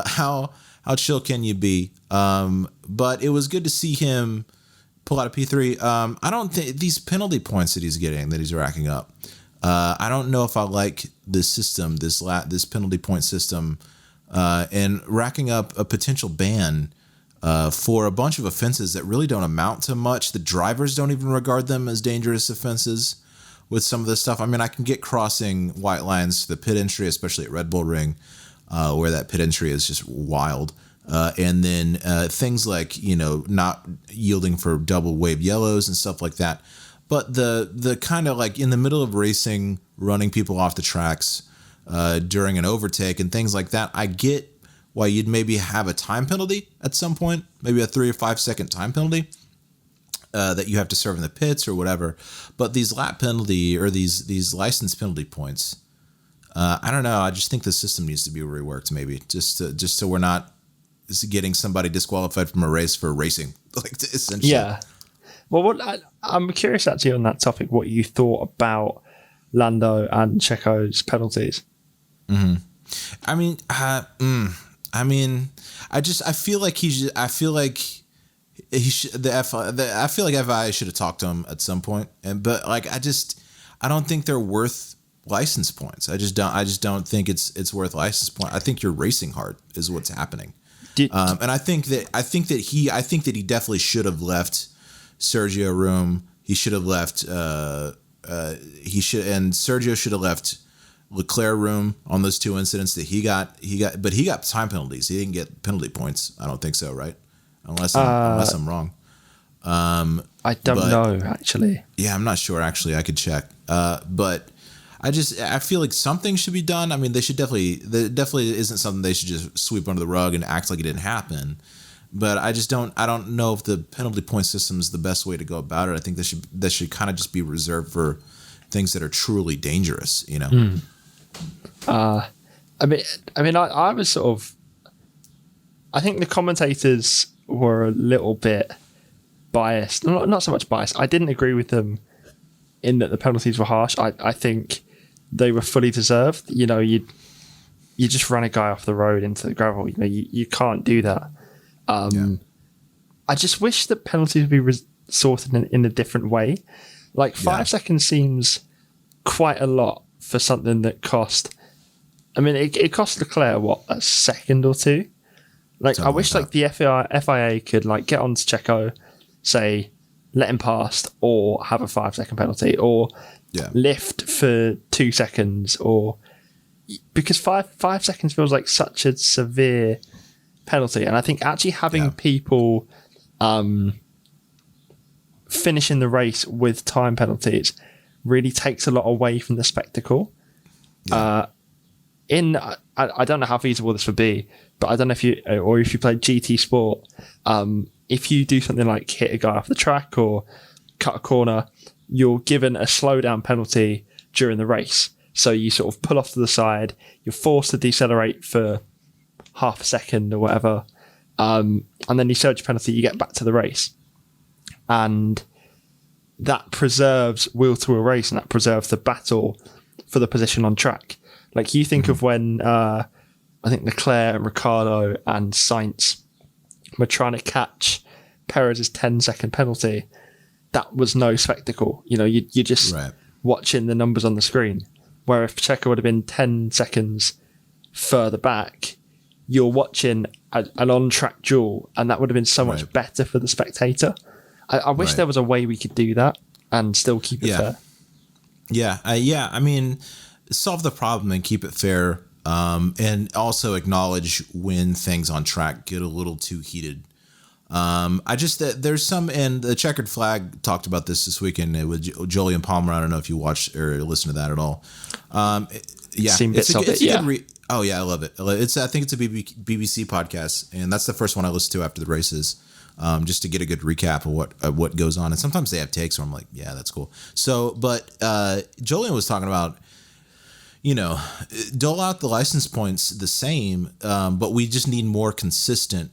how chill can you be? But it was good to see him pull out a P3. I don't think these penalty points that he's getting, that he's racking up, I don't know if I like this system, this penalty point system, and racking up a potential ban for a bunch of offenses that really don't amount to much. The drivers don't even regard them as dangerous offenses with some of this stuff. I mean, I can get crossing white lines to the pit entry, especially at Red Bull Ring, where that pit entry is just wild. And then things like, not yielding for double wave yellows and stuff like that. But the kind of like in the middle of racing, running people off the tracks during an overtake and things like that, I get why you'd maybe have a time penalty at some point, maybe a 3 or 5 second time penalty that you have to serve in the pits or whatever. But these lap penalty or these license penalty points, I don't know. I just think the system needs to be reworked, maybe just so we're not getting somebody disqualified from a race for racing, like, essentially. Yeah. Well, I'm curious actually on that topic, what you thought about Lando and Checo's penalties. Mm-hmm. I feel like FIA should have talked to him at some point, but like I don't think they're worth license points. I just don't think it's worth license point. I think you're racing hard is what's happening. And I think that he definitely should have left Sergio room. He should have left. And Sergio should have left Leclerc room on those two incidents that he got, but he got time penalties. He didn't get penalty points. I don't think so, right? Unless I'm wrong. I don't know, actually. Yeah, I'm not sure. Actually, I could check. But I feel like something should be done. I mean, there definitely isn't something they should just sweep under the rug and act like it didn't happen. But I don't know if the penalty point system is the best way to go about it. I think that should kind of just be reserved for things that are truly dangerous, I was sort of, I think the commentators were a little bit biased. Not so much biased. I didn't agree with them in that the penalties were harsh. I think they were fully deserved. You know, you just ran a guy off the road into the gravel. You know, you can't do that. I just wish that penalties would be sorted in a different way. Like 5 seconds seems quite a lot for something that cost. I mean, it cost Leclerc what, a second or two. Like I wish like the FIA could like get on to Checo, say let him pass, or have a 5 second penalty, or lift for 2 seconds, or because five seconds feels like such a severe penalty. And I think actually having people finishing the race with time penalties really takes a lot away from the spectacle. I don't know how feasible this would be, but I don't know if you play GT Sport, if you do something like hit a guy off the track or cut a corner, you're given a slowdown penalty during the race. So you sort of pull off to the side, you're forced to decelerate for half a second or whatever, and then you serve your penalty, you get back to the race. And that preserves wheel-to-wheel race, and that preserves the battle for the position on track. Like you think of when I think Leclerc and Ricciardo and Sainz were trying to catch Perez's 10-second penalty. That was no spectacle. You know, you're just watching the numbers on the screen. Where if Checo would have been 10 seconds further back, you're watching an on-track duel, and that would have been so much better for the spectator. I wish there was a way we could do that and still keep it fair. I mean, solve the problem and keep it fair, and also acknowledge when things on track get a little too heated. There's some, and the Checkered Flag talked about this weekend with Jolyon Palmer. I don't know if you watched or listened to that at all. Seen bits of it. Oh yeah, I love it. I think it's a BBC podcast, and that's the first one I listened to after the races, just to get a good recap of what goes on. And sometimes they have takes where I'm like, yeah, that's cool. So, but Jolyon was talking about, you know, dole out the license points the same, but we just need more consistent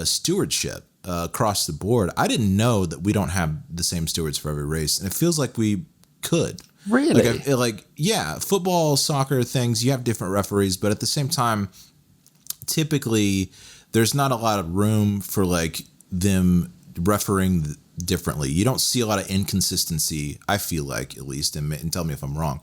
stewardship across the board. I didn't know that we don't have the same stewards for every race, and it feels like we could. Really? Football, soccer things, you have different referees, but at the same time, typically there's not a lot of room for like them refereeing differently. You don't see a lot of inconsistency, I feel like, at least, and tell me if I'm wrong,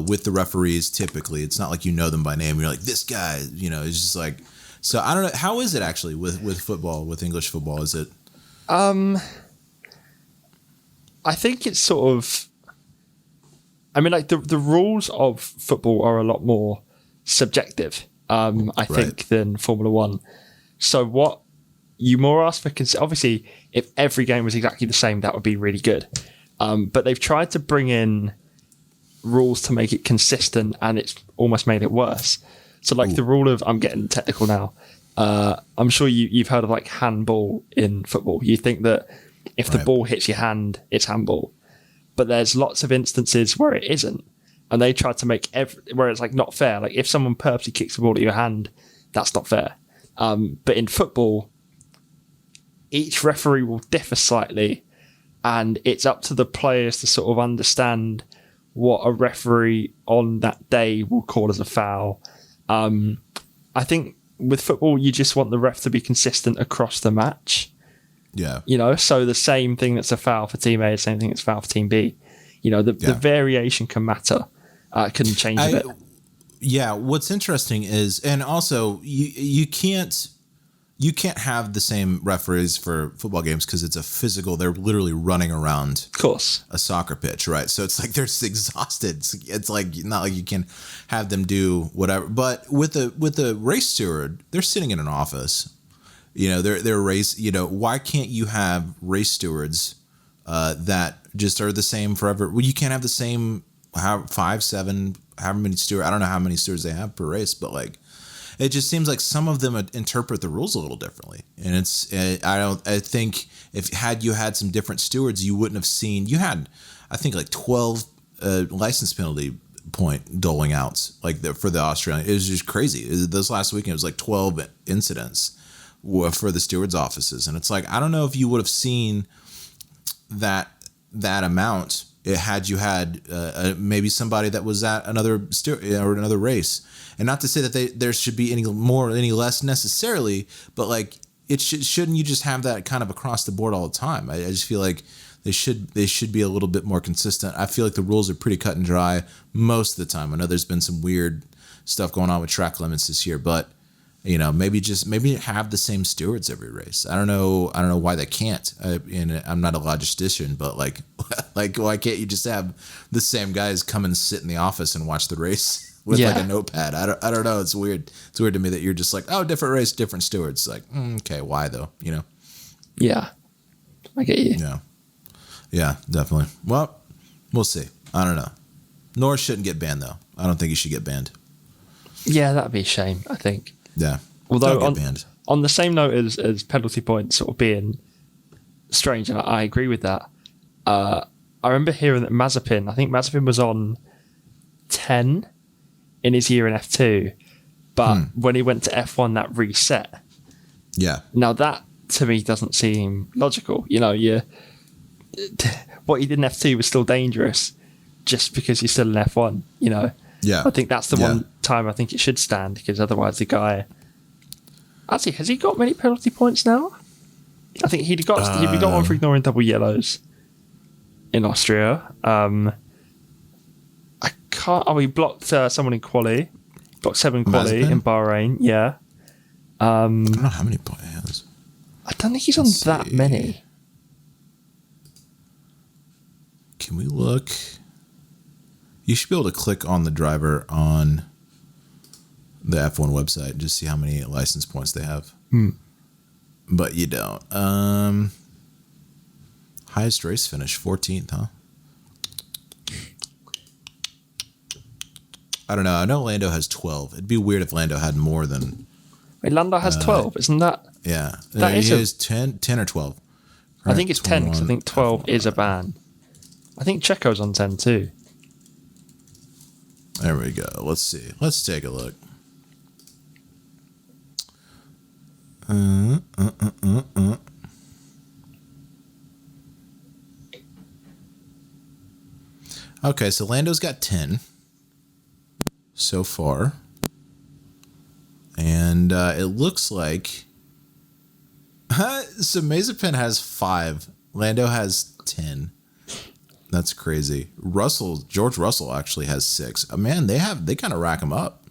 with the referees. Typically, it's not like you know them by name. You're like, this guy, you know, it's just like, so I don't know. How is it actually with football, with English football? Is it? I think it's sort of, I mean, like the rules of football are a lot more subjective, I think, than Formula One. So what you more ask for, obviously, if every game was exactly the same, that would be really good. But they've tried to bring in rules to make it consistent, and it's almost made it worse. So like the rule of, I'm getting technical now, I'm sure you've heard of like handball in football. You think that if the ball hits your hand, it's handball. But there's lots of instances where it isn't. And they try to make where it's like not fair. Like if someone purposely kicks the ball at your hand, that's not fair. But in football, each referee will differ slightly, and it's up to the players to sort of understand what a referee on that day will call as a foul. I think with football, you just want the ref to be consistent across the match. Yeah. You know, so the same thing that's a foul for team A, the same thing that's a foul for team B. You know, the variation can matter, can change a bit. Yeah, what's interesting is, and also you can't have the same referees for football games because it's a physical. They're literally running around, of course, a soccer pitch, right? So it's like they're exhausted. It's like not like you can have them do whatever. But with the race steward, they're sitting in an office. You know, they're race. You know, why can't you have race stewards that just are the same forever? Well, you can't have the same 5, 7, however many stewards. I don't know how many stewards they have per race, but like, it just seems like some of them interpret the rules a little differently. And I think if you had some different stewards, you wouldn't have seen. You had, I think, like 12 license penalty point doling outs for the Australian. It was just crazy. This last weekend, it was like 12 incidents for the stewards' offices, and it's like, I don't know if you would have seen that amount had you had maybe somebody that was at another or another race, and not to say that there should be any more or any less necessarily, but like shouldn't you just have that kind of across the board all the time? I just feel like they should be a little bit more consistent. I feel like the rules are pretty cut and dry most of the time. I know there's been some weird stuff going on with track limits this year, but maybe have the same stewards every race. I don't know why they can't. And I'm not a logistician, but like why can't you just have the same guys come and sit in the office and watch the race with like a notepad? I don't know. It's weird. It's weird to me that you're just like, oh, different race, different stewards. Like, okay, why though? Yeah, I get you. Yeah, definitely. Well, we'll see. I don't know. Norris shouldn't get banned though. I don't think he should get banned. Yeah, that'd be a shame, I think. Yeah. Although on the same note as penalty points sort of being strange, and I agree with that. I remember hearing that Mazepin was on 10 in his year in F2, but when he went to F1, that reset. Yeah. Now that to me doesn't seem logical. What he did in F2 was still dangerous just because he's still in F1, Yeah. I think that's the one time I think it should stand, because otherwise the guy... Actually, has he got many penalty points now? I think he'd got one for ignoring double yellows in Austria. I can't... Oh, he blocked someone in quali. Blocked 7 quali in Bahrain, yeah. I don't know how many points he has. I don't think he's on that many. Can we look... You should be able to click on the driver on the F1 website and just see how many license points they have. But you don't. Highest race finish, 14th, huh? I don't know. I know Lando has 12. It'd be weird if Lando had more than... Wait, Lando has 12, isn't that... Yeah. He has 10 or 12. Right? I think it's 10, because I think 12 is a ban. I think Checo's on 10 too. There we go. Let's see. Let's take a look. Okay, so Lando's got 10 so far. And it looks like... so Mazepin has 5. Lando has 10. That's crazy. George Russell actually has 6. Man, they kind of rack them up.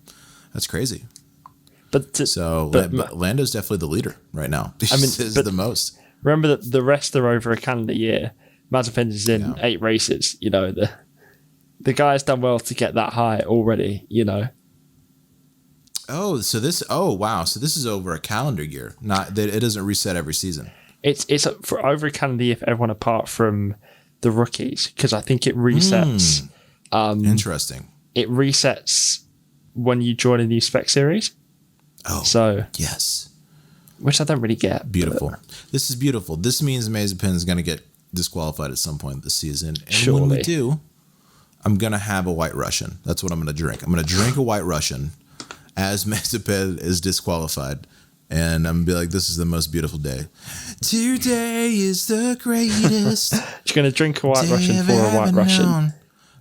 That's crazy. But Lando's definitely the leader right now. Is the most. Remember that the rest are over a calendar year. Mazepin is in 8 races. The guy's done well to get that high already. Oh, wow. So this is over a calendar year. Not that it doesn't reset every season. It's for over a calendar year for everyone apart from the rookies, because I think it resets. Interesting. It resets when you join a new spec series. Oh, so yes. Which I don't really get. Beautiful. This is beautiful. This means Mazepin is going to get disqualified at some point this season. And surely. When we do, I'm going to have a White Russian. That's what I'm going to drink. I'm going to drink a White Russian as Mazepin is disqualified. And I'm going to be like, this is the most beautiful day. Today is the greatest. You're going to drink a White Russian for a White Russian.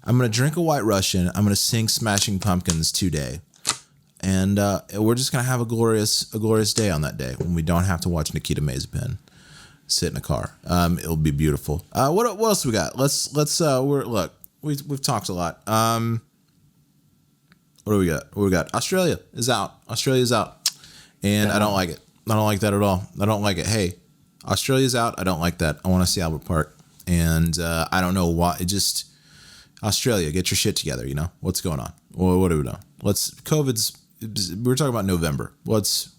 I'm going to drink a White Russian. I'm going to sing Smashing Pumpkins today. And we're just going to have a glorious day on that day when we don't have to watch Nikita Mazepin sit in a car. It'll be beautiful. What else we got? We've talked a lot. What do we got? Australia is out. Australia's out. And I don't like it. I don't like that at all. I don't like it. Hey, Australia's out. I don't like that. I want to see Albert Park. And I don't know why. Australia, get your shit together, What's going on? What do we know? We're talking about November. What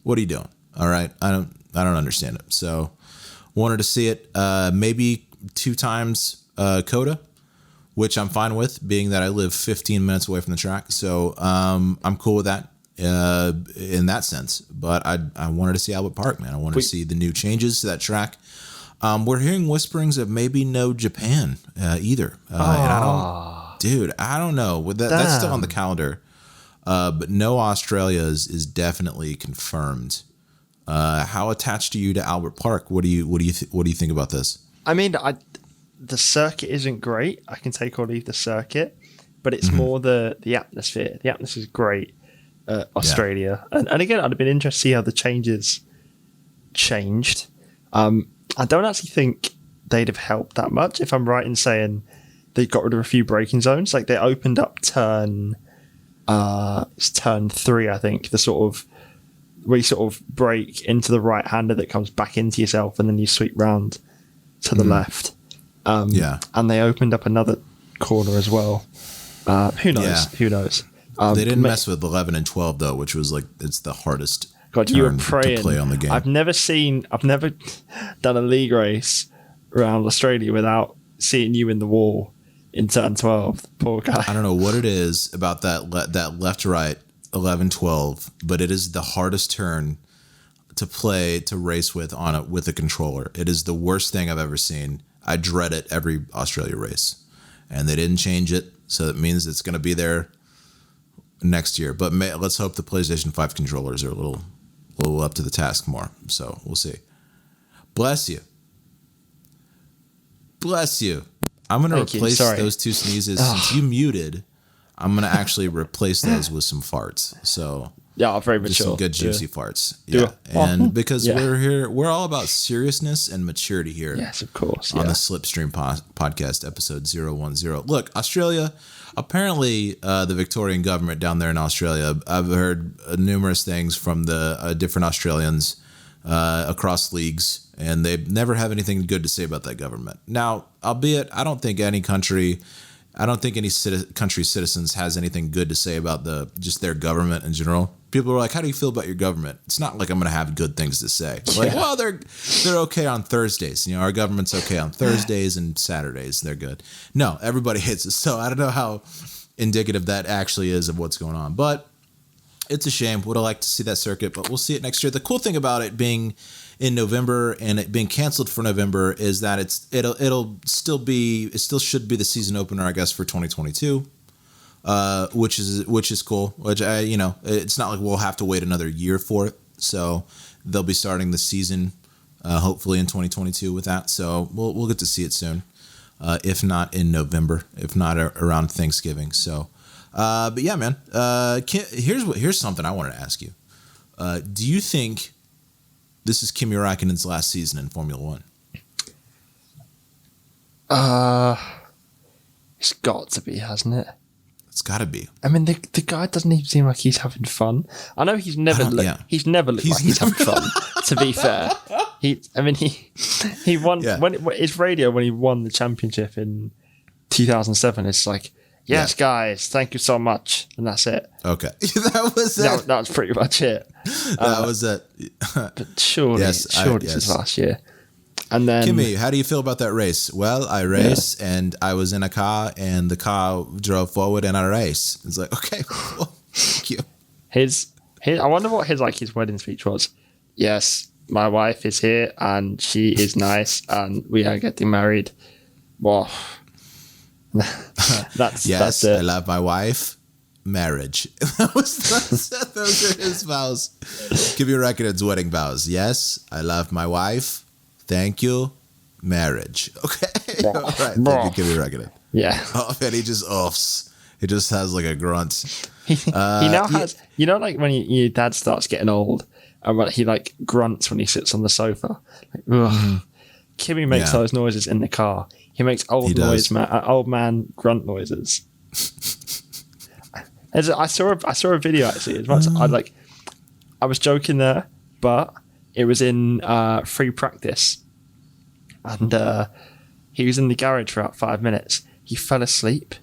are you doing? All right. I don't understand it. So wanted to see it maybe 2 times Coda, which I'm fine with, being that I live 15 minutes away from the track. So I'm cool with that. In that sense, but I wanted to see Albert Park, man. I wanted to see the new changes to that track. We're hearing whisperings of maybe no Japan either, and I don't know. That's still on the calendar, but no Australia is definitely confirmed. How attached are you to Albert Park? What do you think about this? I mean, the circuit isn't great. I can take or leave the circuit, but it's more the atmosphere. The atmosphere is great. Australia, and again, I'd have been interested to see how the changes changed. I don't actually think they'd have helped that much. If I'm right in saying they got rid of a few braking zones, like they opened up turn 3, I think, the sort of where you sort of brake into the right hander that comes back into yourself, and then you sweep round to the left. And they opened up another corner as well. Who knows? Yeah. Who knows? They didn't mess with 11 and 12 though, which was like it's the hardest. God, you were turn praying. to play on the game. I've never done a league race around Australia without seeing you in the wall in turn 12. Poor guy. I don't know what it is about that left right 11 12, but it is the hardest turn to race with with a controller. It is the worst thing I've ever seen. I dread it every Australia race, and they didn't change it, so that means it's going to be there next year. But let's hope the PlayStation 5 controllers are a little up to the task more. So we'll see. Bless you. Bless you. I'm going to replace those 2 sneezes. Since you muted, I'm going to actually replace those with some farts. So yeah, very mature. Some good juicy farts. Yeah. And because we're all about seriousness and maturity here. Yes, of course. On the Slipstream podcast, episode 010. Look, Australia, apparently the Victorian government down there in Australia, I've heard numerous things from the different Australians across leagues, and they never have anything good to say about that government. Now, albeit, I don't think any country's citizens has anything good to say about just their government in general. People are like, how do you feel about your government? It's not like I'm going to have good things to say. Like, well, they're okay on Thursdays. You know, our government's okay on Thursdays and Saturdays. They're good. No, everybody hates us. So I don't know how indicative that actually is of what's going on. But it's a shame. Would have liked to see that circuit, but we'll see it next year. The cool thing about it being in November and it being canceled for November is that it still should be the season opener, I guess, for 2022. Which is cool. Which it's not like we'll have to wait another year for it. So they'll be starting the season, hopefully in 2022 with that. So we'll get to see it soon, if not in November, if not around Thanksgiving. So, but yeah, man. Here's something I wanted to ask you. Do you think this is Kimi Räikkönen's last season in Formula One? It's got to be, hasn't it? It's got to be. I mean, the guy doesn't even seem like he's having fun. I know he's never looked like he's having fun. To be fair, he won when his radio when he won the championship in 2007. It's like, yes, guys, thank you so much, and that's it. Okay, that was it. That was pretty much it. That was it. But surely it's his last year. And then, Kimi, how do you feel about that race? Well, I race and I was in a car and the car drove forward and I race. It's like, okay, well, thank you. I wonder what his wedding speech was. Yes, my wife is here and she is nice and we are getting married. Well, that's it. I love my wife. Marriage. Those are his vows. Kimi Räikkönen's wedding vows. Yes, I love my wife. Thank you. Marriage. Okay. All right. Thank you, Kimi Räikkönen. Yeah. Oh, and he just offs. He just has like a grunt. He now has, like when your dad starts getting old and he like grunts when he sits on the sofa. Like, Kimi makes those noises in the car. He makes old man grunt noises. I saw a video actually. I was joking there, but it was in free practice, and he was in the garage for about 5 minutes. He fell asleep.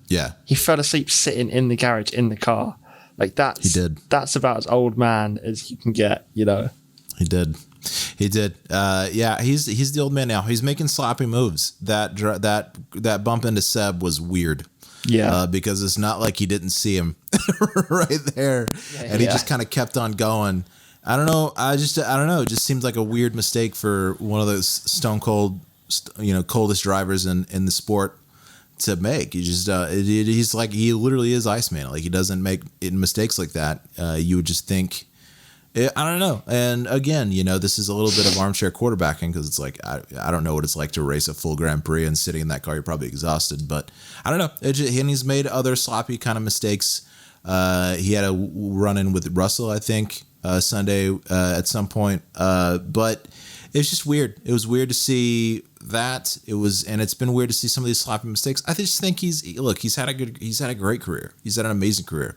Yeah, he fell asleep sitting in the garage in the car. Like he did. That's about as old man as you can get. You know. He did. He's the old man now. He's making sloppy moves. That bump into Seb was weird. Yeah, because it's not like he didn't see him right there, and he just kind of kept on going. I don't know. I don't know. It just seems like a weird mistake for one of those stone cold, coldest drivers in the sport to make. He just he literally is Iceman. Like he doesn't make mistakes like that. You would just think I don't know. And again, this is a little bit of armchair quarterbacking because it's like, I don't know what it's like to race a full Grand Prix and sitting in that car, you're probably exhausted. But I don't know. And he's made other sloppy kind of mistakes. He had a run in with Russell, I think, Sunday at some point. But it's just weird. It was weird to see that. And it's been weird to see some of these sloppy mistakes. I just think he's had a great career. He's had an amazing career.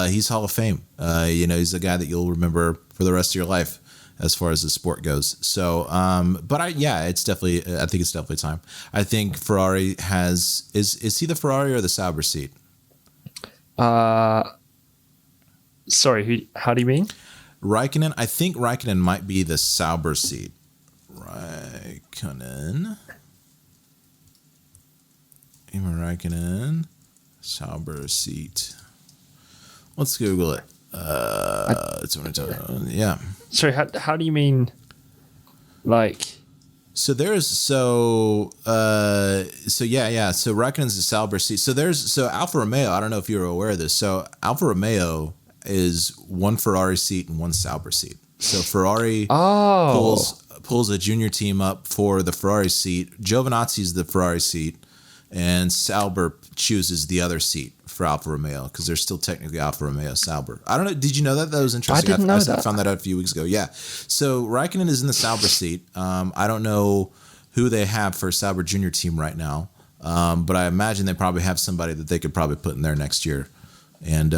He's Hall of Fame. He's a guy that you'll remember for the rest of your life as far as the sport goes. So, it's definitely, I think it's definitely time. I think Ferrari is he the Ferrari or the Sauber seat? Sorry, how do you mean? Raikkonen. I think Raikkonen might be the Sauber seat. Raikkonen, Sauber seat. Let's Google it. Yeah. Sorry, how do you mean? Like, so Raikkonen's the Sauber seat. So Alfa Romeo. I don't know if you're aware of this. So Alfa Romeo is one Ferrari seat and one Sauber seat. So Ferrari pulls a junior team up for the Ferrari seat. Giovinazzi's the Ferrari seat, and Sauber chooses the other seat for Alfa Romeo because they're still technically Alfa Romeo Sauber. I don't know. Did you know that? That was interesting. I didn't know that. I found that out a few weeks ago. Yeah. So Raikkonen is in the Sauber seat. I don't know who they have for Sauber junior team right now, but I imagine they probably have somebody that they could probably put in there next year and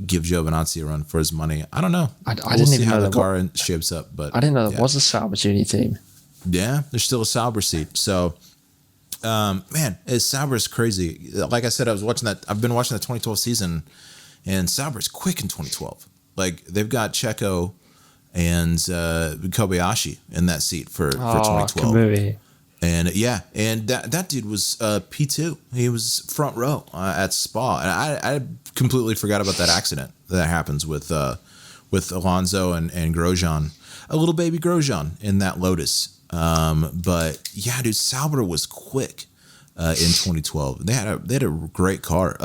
give Giovinazzi a run for his money. I don't know. We'll see how the car shapes up. But I didn't know there was a Sauber junior team. Yeah, there's still a Sauber seat. So. Sauber is crazy. Like I said, I've been watching the 2012 season, and Sauber is quick in 2012. Like they've got Checo and Kobayashi in that seat for 2012. Kamui. And that dude was P2. He was front row at Spa, and I completely forgot about that accident that happens with Alonso and Grosjean, a little baby Grosjean in that Lotus. But yeah, dude, Sauber was quick in 2012. They had a great car.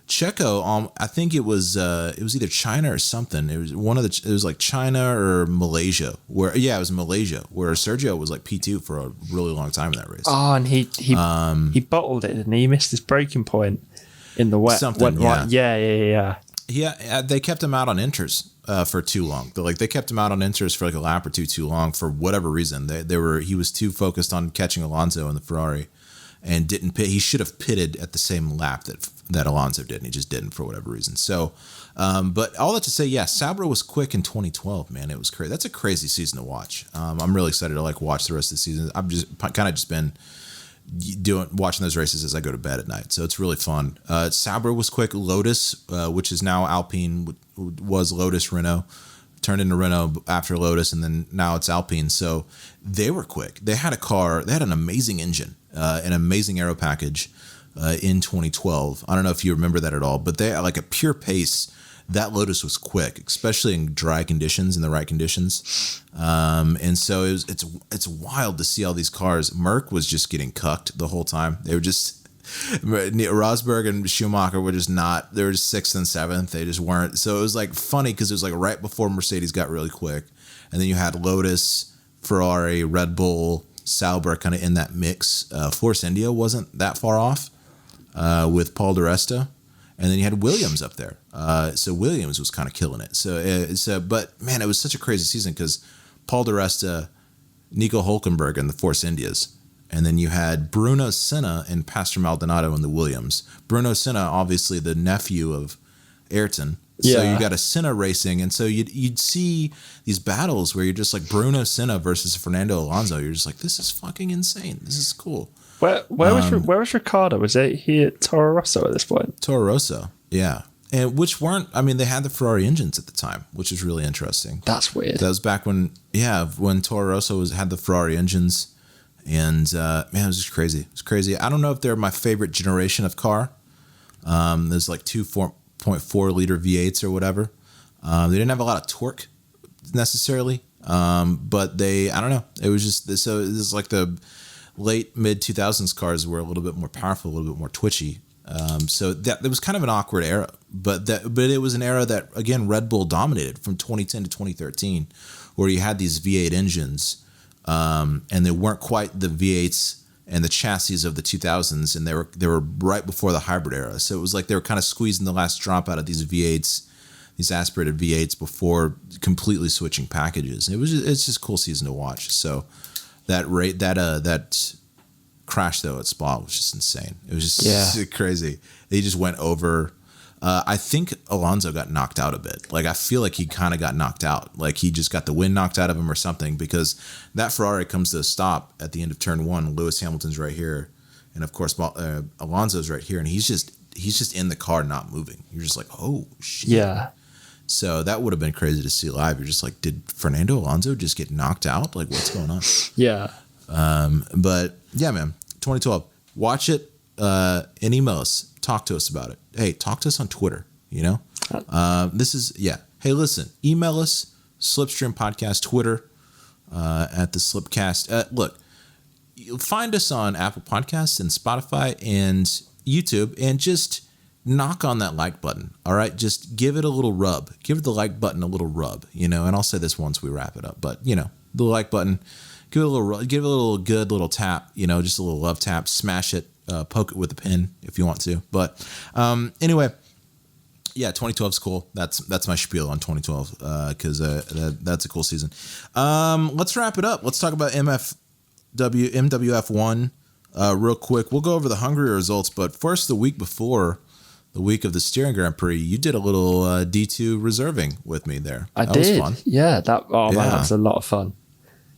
Checo, I think it was either China or something. It was like China or Malaysia. It was Malaysia where Sergio was like P2 for a really long time in that race. Oh, and he bottled it and he missed his braking point in the wet. Something, yeah. Yeah, they kept him out on inters for too long. They kept him out on inters for like a lap or two too long for whatever reason. He was too focused on catching Alonso in the Ferrari and didn't pit. He should have pitted at the same lap that Alonso did, and he just didn't for whatever reason. So, but all that to say, yeah, Sauber was quick in 2012. Man, it was crazy. That's a crazy season to watch. I'm really excited to watch the rest of the season. I've just been watching those races as I go to bed at night, so it's really fun. Sauber was quick. Lotus, which is now Alpine, was Lotus Renault, turned into Renault after Lotus, and then now it's Alpine. So they were quick. They had an amazing engine, an amazing aero package in 2012. I don't know if you remember that at all, but they like a pure pace. That Lotus was quick, especially in dry conditions, in the right conditions. And so it's wild to see all these cars. Merck was just getting cucked the whole time. They were just Rosberg and Schumacher were just not. They were just 6th and 7th. They just weren't. So it was like funny because it was like right before Mercedes got really quick, and then you had Lotus, Ferrari, Red Bull, Sauber kind of in that mix. Force India wasn't that far off with Paul di Resta. And then you had Williams up there. So Williams was kind of killing it. But man, it was such a crazy season because Paul di Resta, Nico Hulkenberg in the Force Indias. And then you had Bruno Senna and Pastor Maldonado in the Williams. Bruno Senna, obviously the nephew of Ayrton. So you got a Senna racing. And so you'd see these battles where you're just like Bruno Senna versus Fernando Alonso. You're just like, this is fucking insane. This is cool. Where was Ricardo? Was he at Toro Rosso at this point? Toro Rosso, yeah. And they had the Ferrari engines at the time, which is really interesting. That's weird. That was back when Toro Rosso had the Ferrari engines. And man, it was just crazy. It was crazy. I don't know if they're my favorite generation of car. There's like 2.4 liter V8s or whatever. They didn't have a lot of torque necessarily. But I don't know. It was just, so this is like the late mid 2000s cars were a little bit more powerful, a little bit more twitchy. So that it was kind of an awkward era but it was an era that, again, Red Bull dominated from 2010 to 2013, where you had these V8 engines, and they weren't quite the V8s and the chassis of the 2000s, and they were right before the hybrid era. So it was like they were kind of squeezing the last drop out of these V8s, these aspirated V8s, before completely switching packages. It's just a cool season to watch. So that crash though at Spa was just insane. It was just crazy. He just went over. I think Alonso got knocked out a bit. Like, I feel like he kind of got knocked out. Like, he just got the wind knocked out of him or something, because that Ferrari comes to a stop at the end of turn one. Lewis Hamilton's right here, and of course Alonso's right here, and he's just in the car not moving. You're just like, oh shit. Yeah. So that would have been crazy to see live. You're just like, did Fernando Alonso just get knocked out? Like, what's going on? Yeah. But yeah, man, 2012. Watch it and email us. Talk to us about it. Hey, talk to us on Twitter, you know? Hey, listen, email us, Slipstream Podcast, Twitter, at the Slipcast. Look, you'll find us on Apple Podcasts and Spotify and YouTube, and just knock on that like button, all right? Just give it a little rub. Give the like button a little rub, you know? And I'll say this once we wrap it up, but, you know, the like button, give it a little good little tap, you know, just a little love tap, smash it. Poke it with a pin if you want to. But anyway, yeah, 2012 is cool. That's my spiel on 2012 because that's a cool season. Let's wrap it up. Let's talk about MWF1 real quick. We'll go over the Hungary results, but first, the week before, the week of the Steering Grand Prix, you did a little D2 reserving with me there. That was fun. Yeah, man, that was a lot of fun.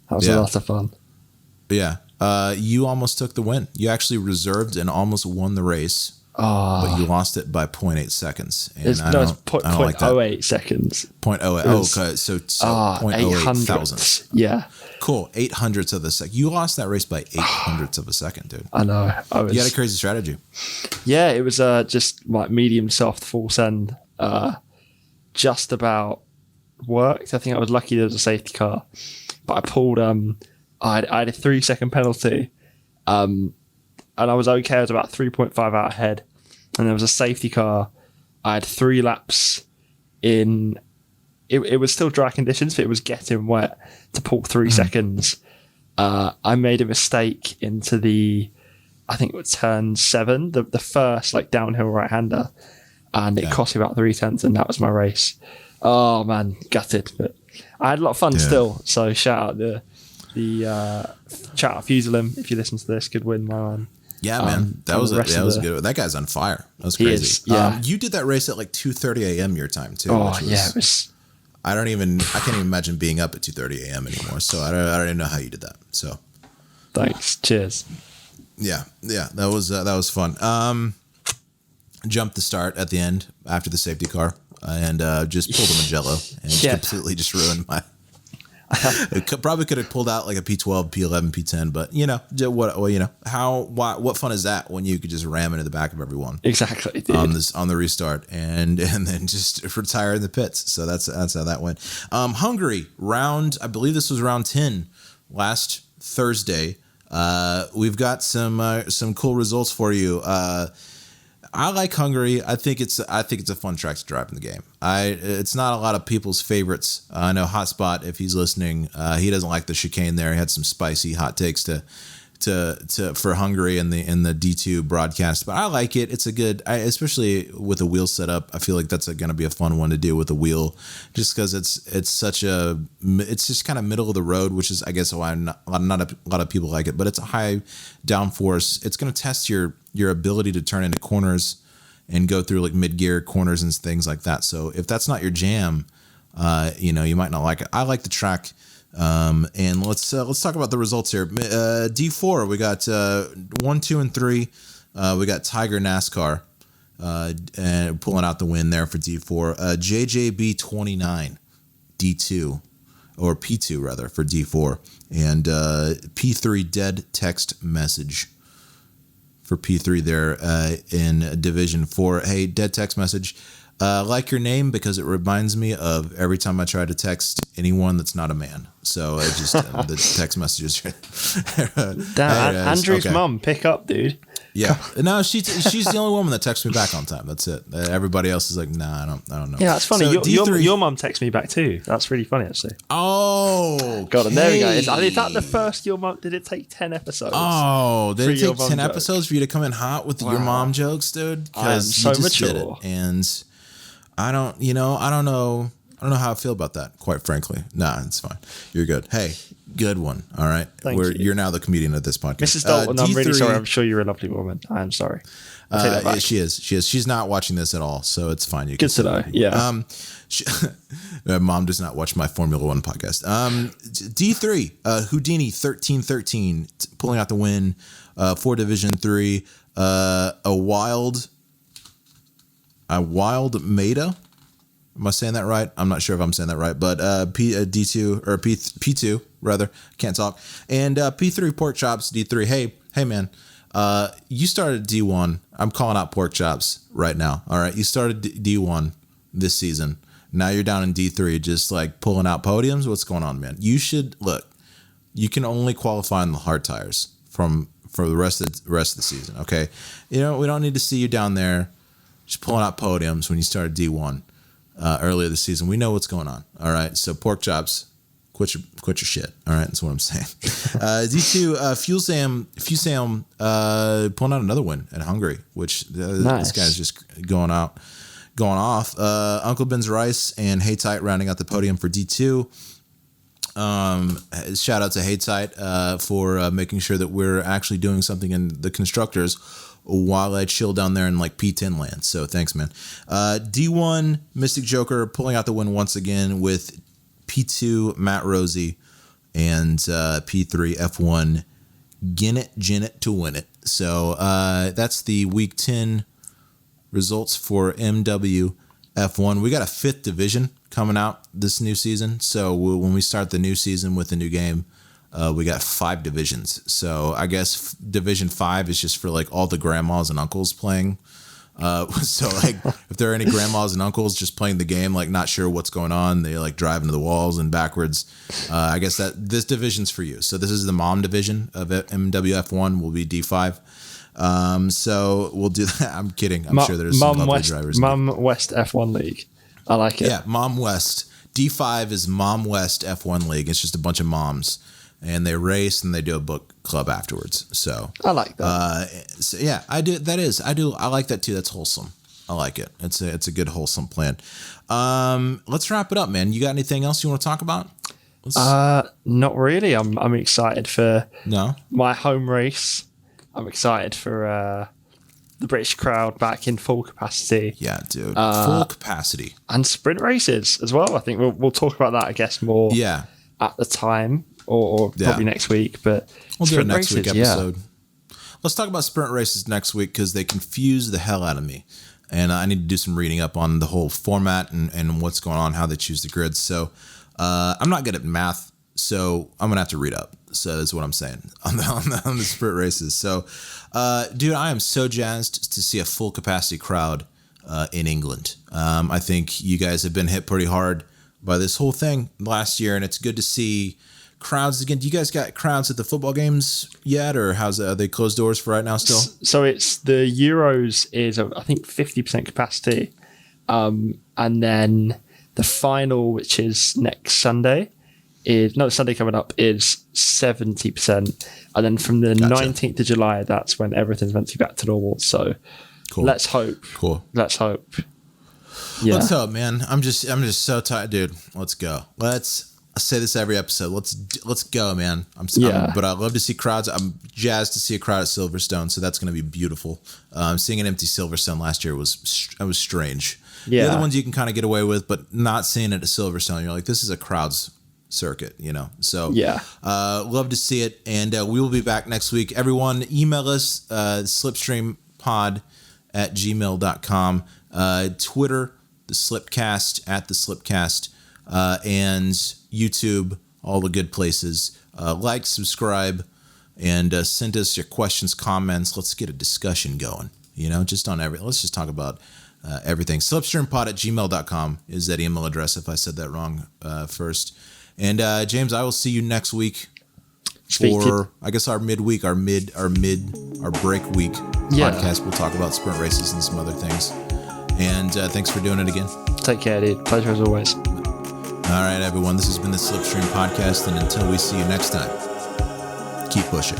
That was a lot of fun. Yeah. You almost took the win. You actually reserved and almost won the race, but you lost it by 0.8 seconds. And it's I don't like that. 0.08 seconds. 0.08. Okay, so 0.08 thousandths. Yeah. Cool. 800ths of a second. You lost that race by 800ths of a second, dude. I know. You had a crazy strategy. Yeah, it was just like medium soft full send. Just about worked. I think I was lucky there was a safety car, but I pulled. I had a 3-second penalty, and I was okay. I was about 3.5 out ahead, and there was a safety car. I had 3 laps in. It was still dry conditions, but it was getting wet to pull 3 seconds. I made a mistake into I think it was turn 7, the first like downhill right-hander, and it cost me about 3/10, and that was my race. Oh man, gutted, but I had a lot of fun still. So shout out the shout out Fuselim, if you listen to this, good win, man. Yeah, man, that was good. That guy's on fire. That was crazy. You did that race at like 2:30 a.m. your time too. It was. I can't even imagine being up at 2:30 a.m. anymore. So I don't even know how you did that. So thanks. Cheers. Yeah, that was fun. Jumped the start at the end after the safety car and just pulled a Magello and completely just ruined my. Probably could have pulled out like a P12, P11, P10, but what fun is that when you could just ram into the back of everyone? Exactly, dude. on the restart and then just retire in the pits. So that's how that went. Hungary round, I believe this was round 10 last Thursday. We've got some cool results for you. I like Hungary. I think it's a fun track to drive in the game. It's not a lot of people's favorites. I know Hotspot, if he's listening, he doesn't like the chicane there. He had some spicy hot takes for Hungary in the D2 broadcast, but I like it. It's a good, especially with a wheel setup. I feel like that's going to be a fun one to do with a wheel, just because it's just kind of middle of the road, which is I guess why not a lot of people like it. But it's a high downforce. It's going to test your ability to turn into corners and go through like mid gear corners and things like that. So if that's not your jam, you might not like it. I like the track. And let's talk about the results here. D4, we got 1, 2, and 3. We got Tiger NASCAR and pulling out the win there for D4. JJB 29 D2 or P2 rather for D4, and P3 Dead Text Message for P3 there in Division 4. Hey, Dead Text Message. Like your name because it reminds me of every time I try to text anyone that's not a man. So I just the text messages. Andrew's mum, pick up, dude. Yeah. No, she's the only woman that texts me back on time. That's it. Everybody else is like, nah, I don't know. Yeah, that's funny. So your mum texts me back too. That's really funny, actually. Oh, God, and there we go. Is that the first your mum? Did it take 10 episodes? Oh, did it take 10 episodes for you to come in hot with your mom jokes, dude? Because so you just mature. did it, and I don't know how I feel about that. Quite frankly, nah, it's fine. You're good. Hey, good one. All right, Thank you. You're now the comedian of this podcast, Mrs. Dalton. I'm really sorry. I'm sure you're a lovely woman. I am sorry. Take that back. She is. She's not watching this at all, so it's fine. You good to know. Yeah. Mom does not watch my Formula One podcast. D3, Houdini 1313 pulling out the win for Division 3. A wild Maida. Am I saying that right? I'm not sure if I'm saying that right, but D2 or P2 rather, can't talk. And P3 Pork Chops D3. Hey man, you started D1. I'm calling out Pork Chops right now. All right, you started D1 this season. Now you're down in D3, just like pulling out podiums. What's going on, man? You should look. You can only qualify on the hard tires for the rest of the season. Okay, we don't need to see you down there just pulling out podiums when you started D1 earlier this season. We know what's going on. All right, so Pork Chops, quit your shit. All right, that's what I'm saying. D2 Fuel Sam pulling out another win at Hungary, which nice. This guy's just going off. Uncle Ben's Rice and Haytight rounding out the podium for D2. Shout out to Haytight for making sure that we're actually doing something in the constructors while I chill down there in like P10 land. So thanks, man. D1 Mystic Joker pulling out the win once again with P2 Matt Rosie and P3 F1 Gin it to win it. So that's the week 10 results for MW F1. We got a 5th division coming out this new season. So when we start the new season with a new game, we got 5 divisions. So I guess Division 5 is just for like all the grandmas and uncles playing. So like if there are any grandmas and uncles just playing the game, like not sure what's going on, they like drive into the walls and backwards. I guess that this division's for you. So this is the mom division of MWF1 will be D5. So we'll do that. I'm kidding. I'm sure there's some lovely drivers. Mom West F1 League. I like it. Yeah, Mom West. D5 is Mom West F1 League. It's just a bunch of moms. And they race and they do a book club afterwards. So I like that. So yeah, I do. I like that too. That's wholesome. I like it. It's a good wholesome plan. Let's wrap it up, man. You got anything else you want to talk about? Not really. I'm excited for my home race. I'm excited for the British crowd back in full capacity. Yeah, dude, full capacity and sprint races as well. I think we'll talk about that, I guess, more. Yeah. At the time. Or probably next week, but we'll do a next week episode. Yeah. Let's talk about sprint races next week because they confuse the hell out of me, and I need to do some reading up on the whole format and what's going on, how they choose the grids. So I'm not good at math, so I'm gonna have to read up. So that's what I'm saying on the sprint races. So, dude, I am so jazzed to see a full capacity crowd in England. I think you guys have been hit pretty hard by this whole thing last year, and it's good to see crowds again. Do you guys got crowds at the football games yet, or are they closed doors for right now still? So it's the Euros is I think 50% capacity, and then the final, which is next Sunday, Sunday coming up is 70%, and then from the 19th of July, that's when everything's meant to be back to normal. So cool. Let's hope. Cool. Let's hope. Yeah. Let's hope, man. I'm just so tired, dude. Let's go. I say this every episode. Let's go, man. But I love to see crowds. I'm jazzed to see a crowd at Silverstone, so that's going to be beautiful. Seeing an empty Silverstone last year was strange. Yeah. The other ones you can kind of get away with, but not seeing it at Silverstone, you're like, this is a crowd's circuit, So yeah, love to see it, and we will be back next week. Everyone, email us slipstreampod@gmail.com, Twitter the Slipcast @the Slipcast, and YouTube, all the good places. Like, subscribe, and send us your questions, comments. Let's get a discussion going, just on let's just talk about everything. Slipstreampod@gmail.com is that email address, if I said that wrong first. And James, I will see you next week for, I guess, our midweek, our break week Yeah. podcast. We'll talk about sprint races and some other things. And thanks for doing it again. Take care, dude. Pleasure as always. All right, everyone. This has been the Slipstream Podcast, and until we see you next time, keep pushing.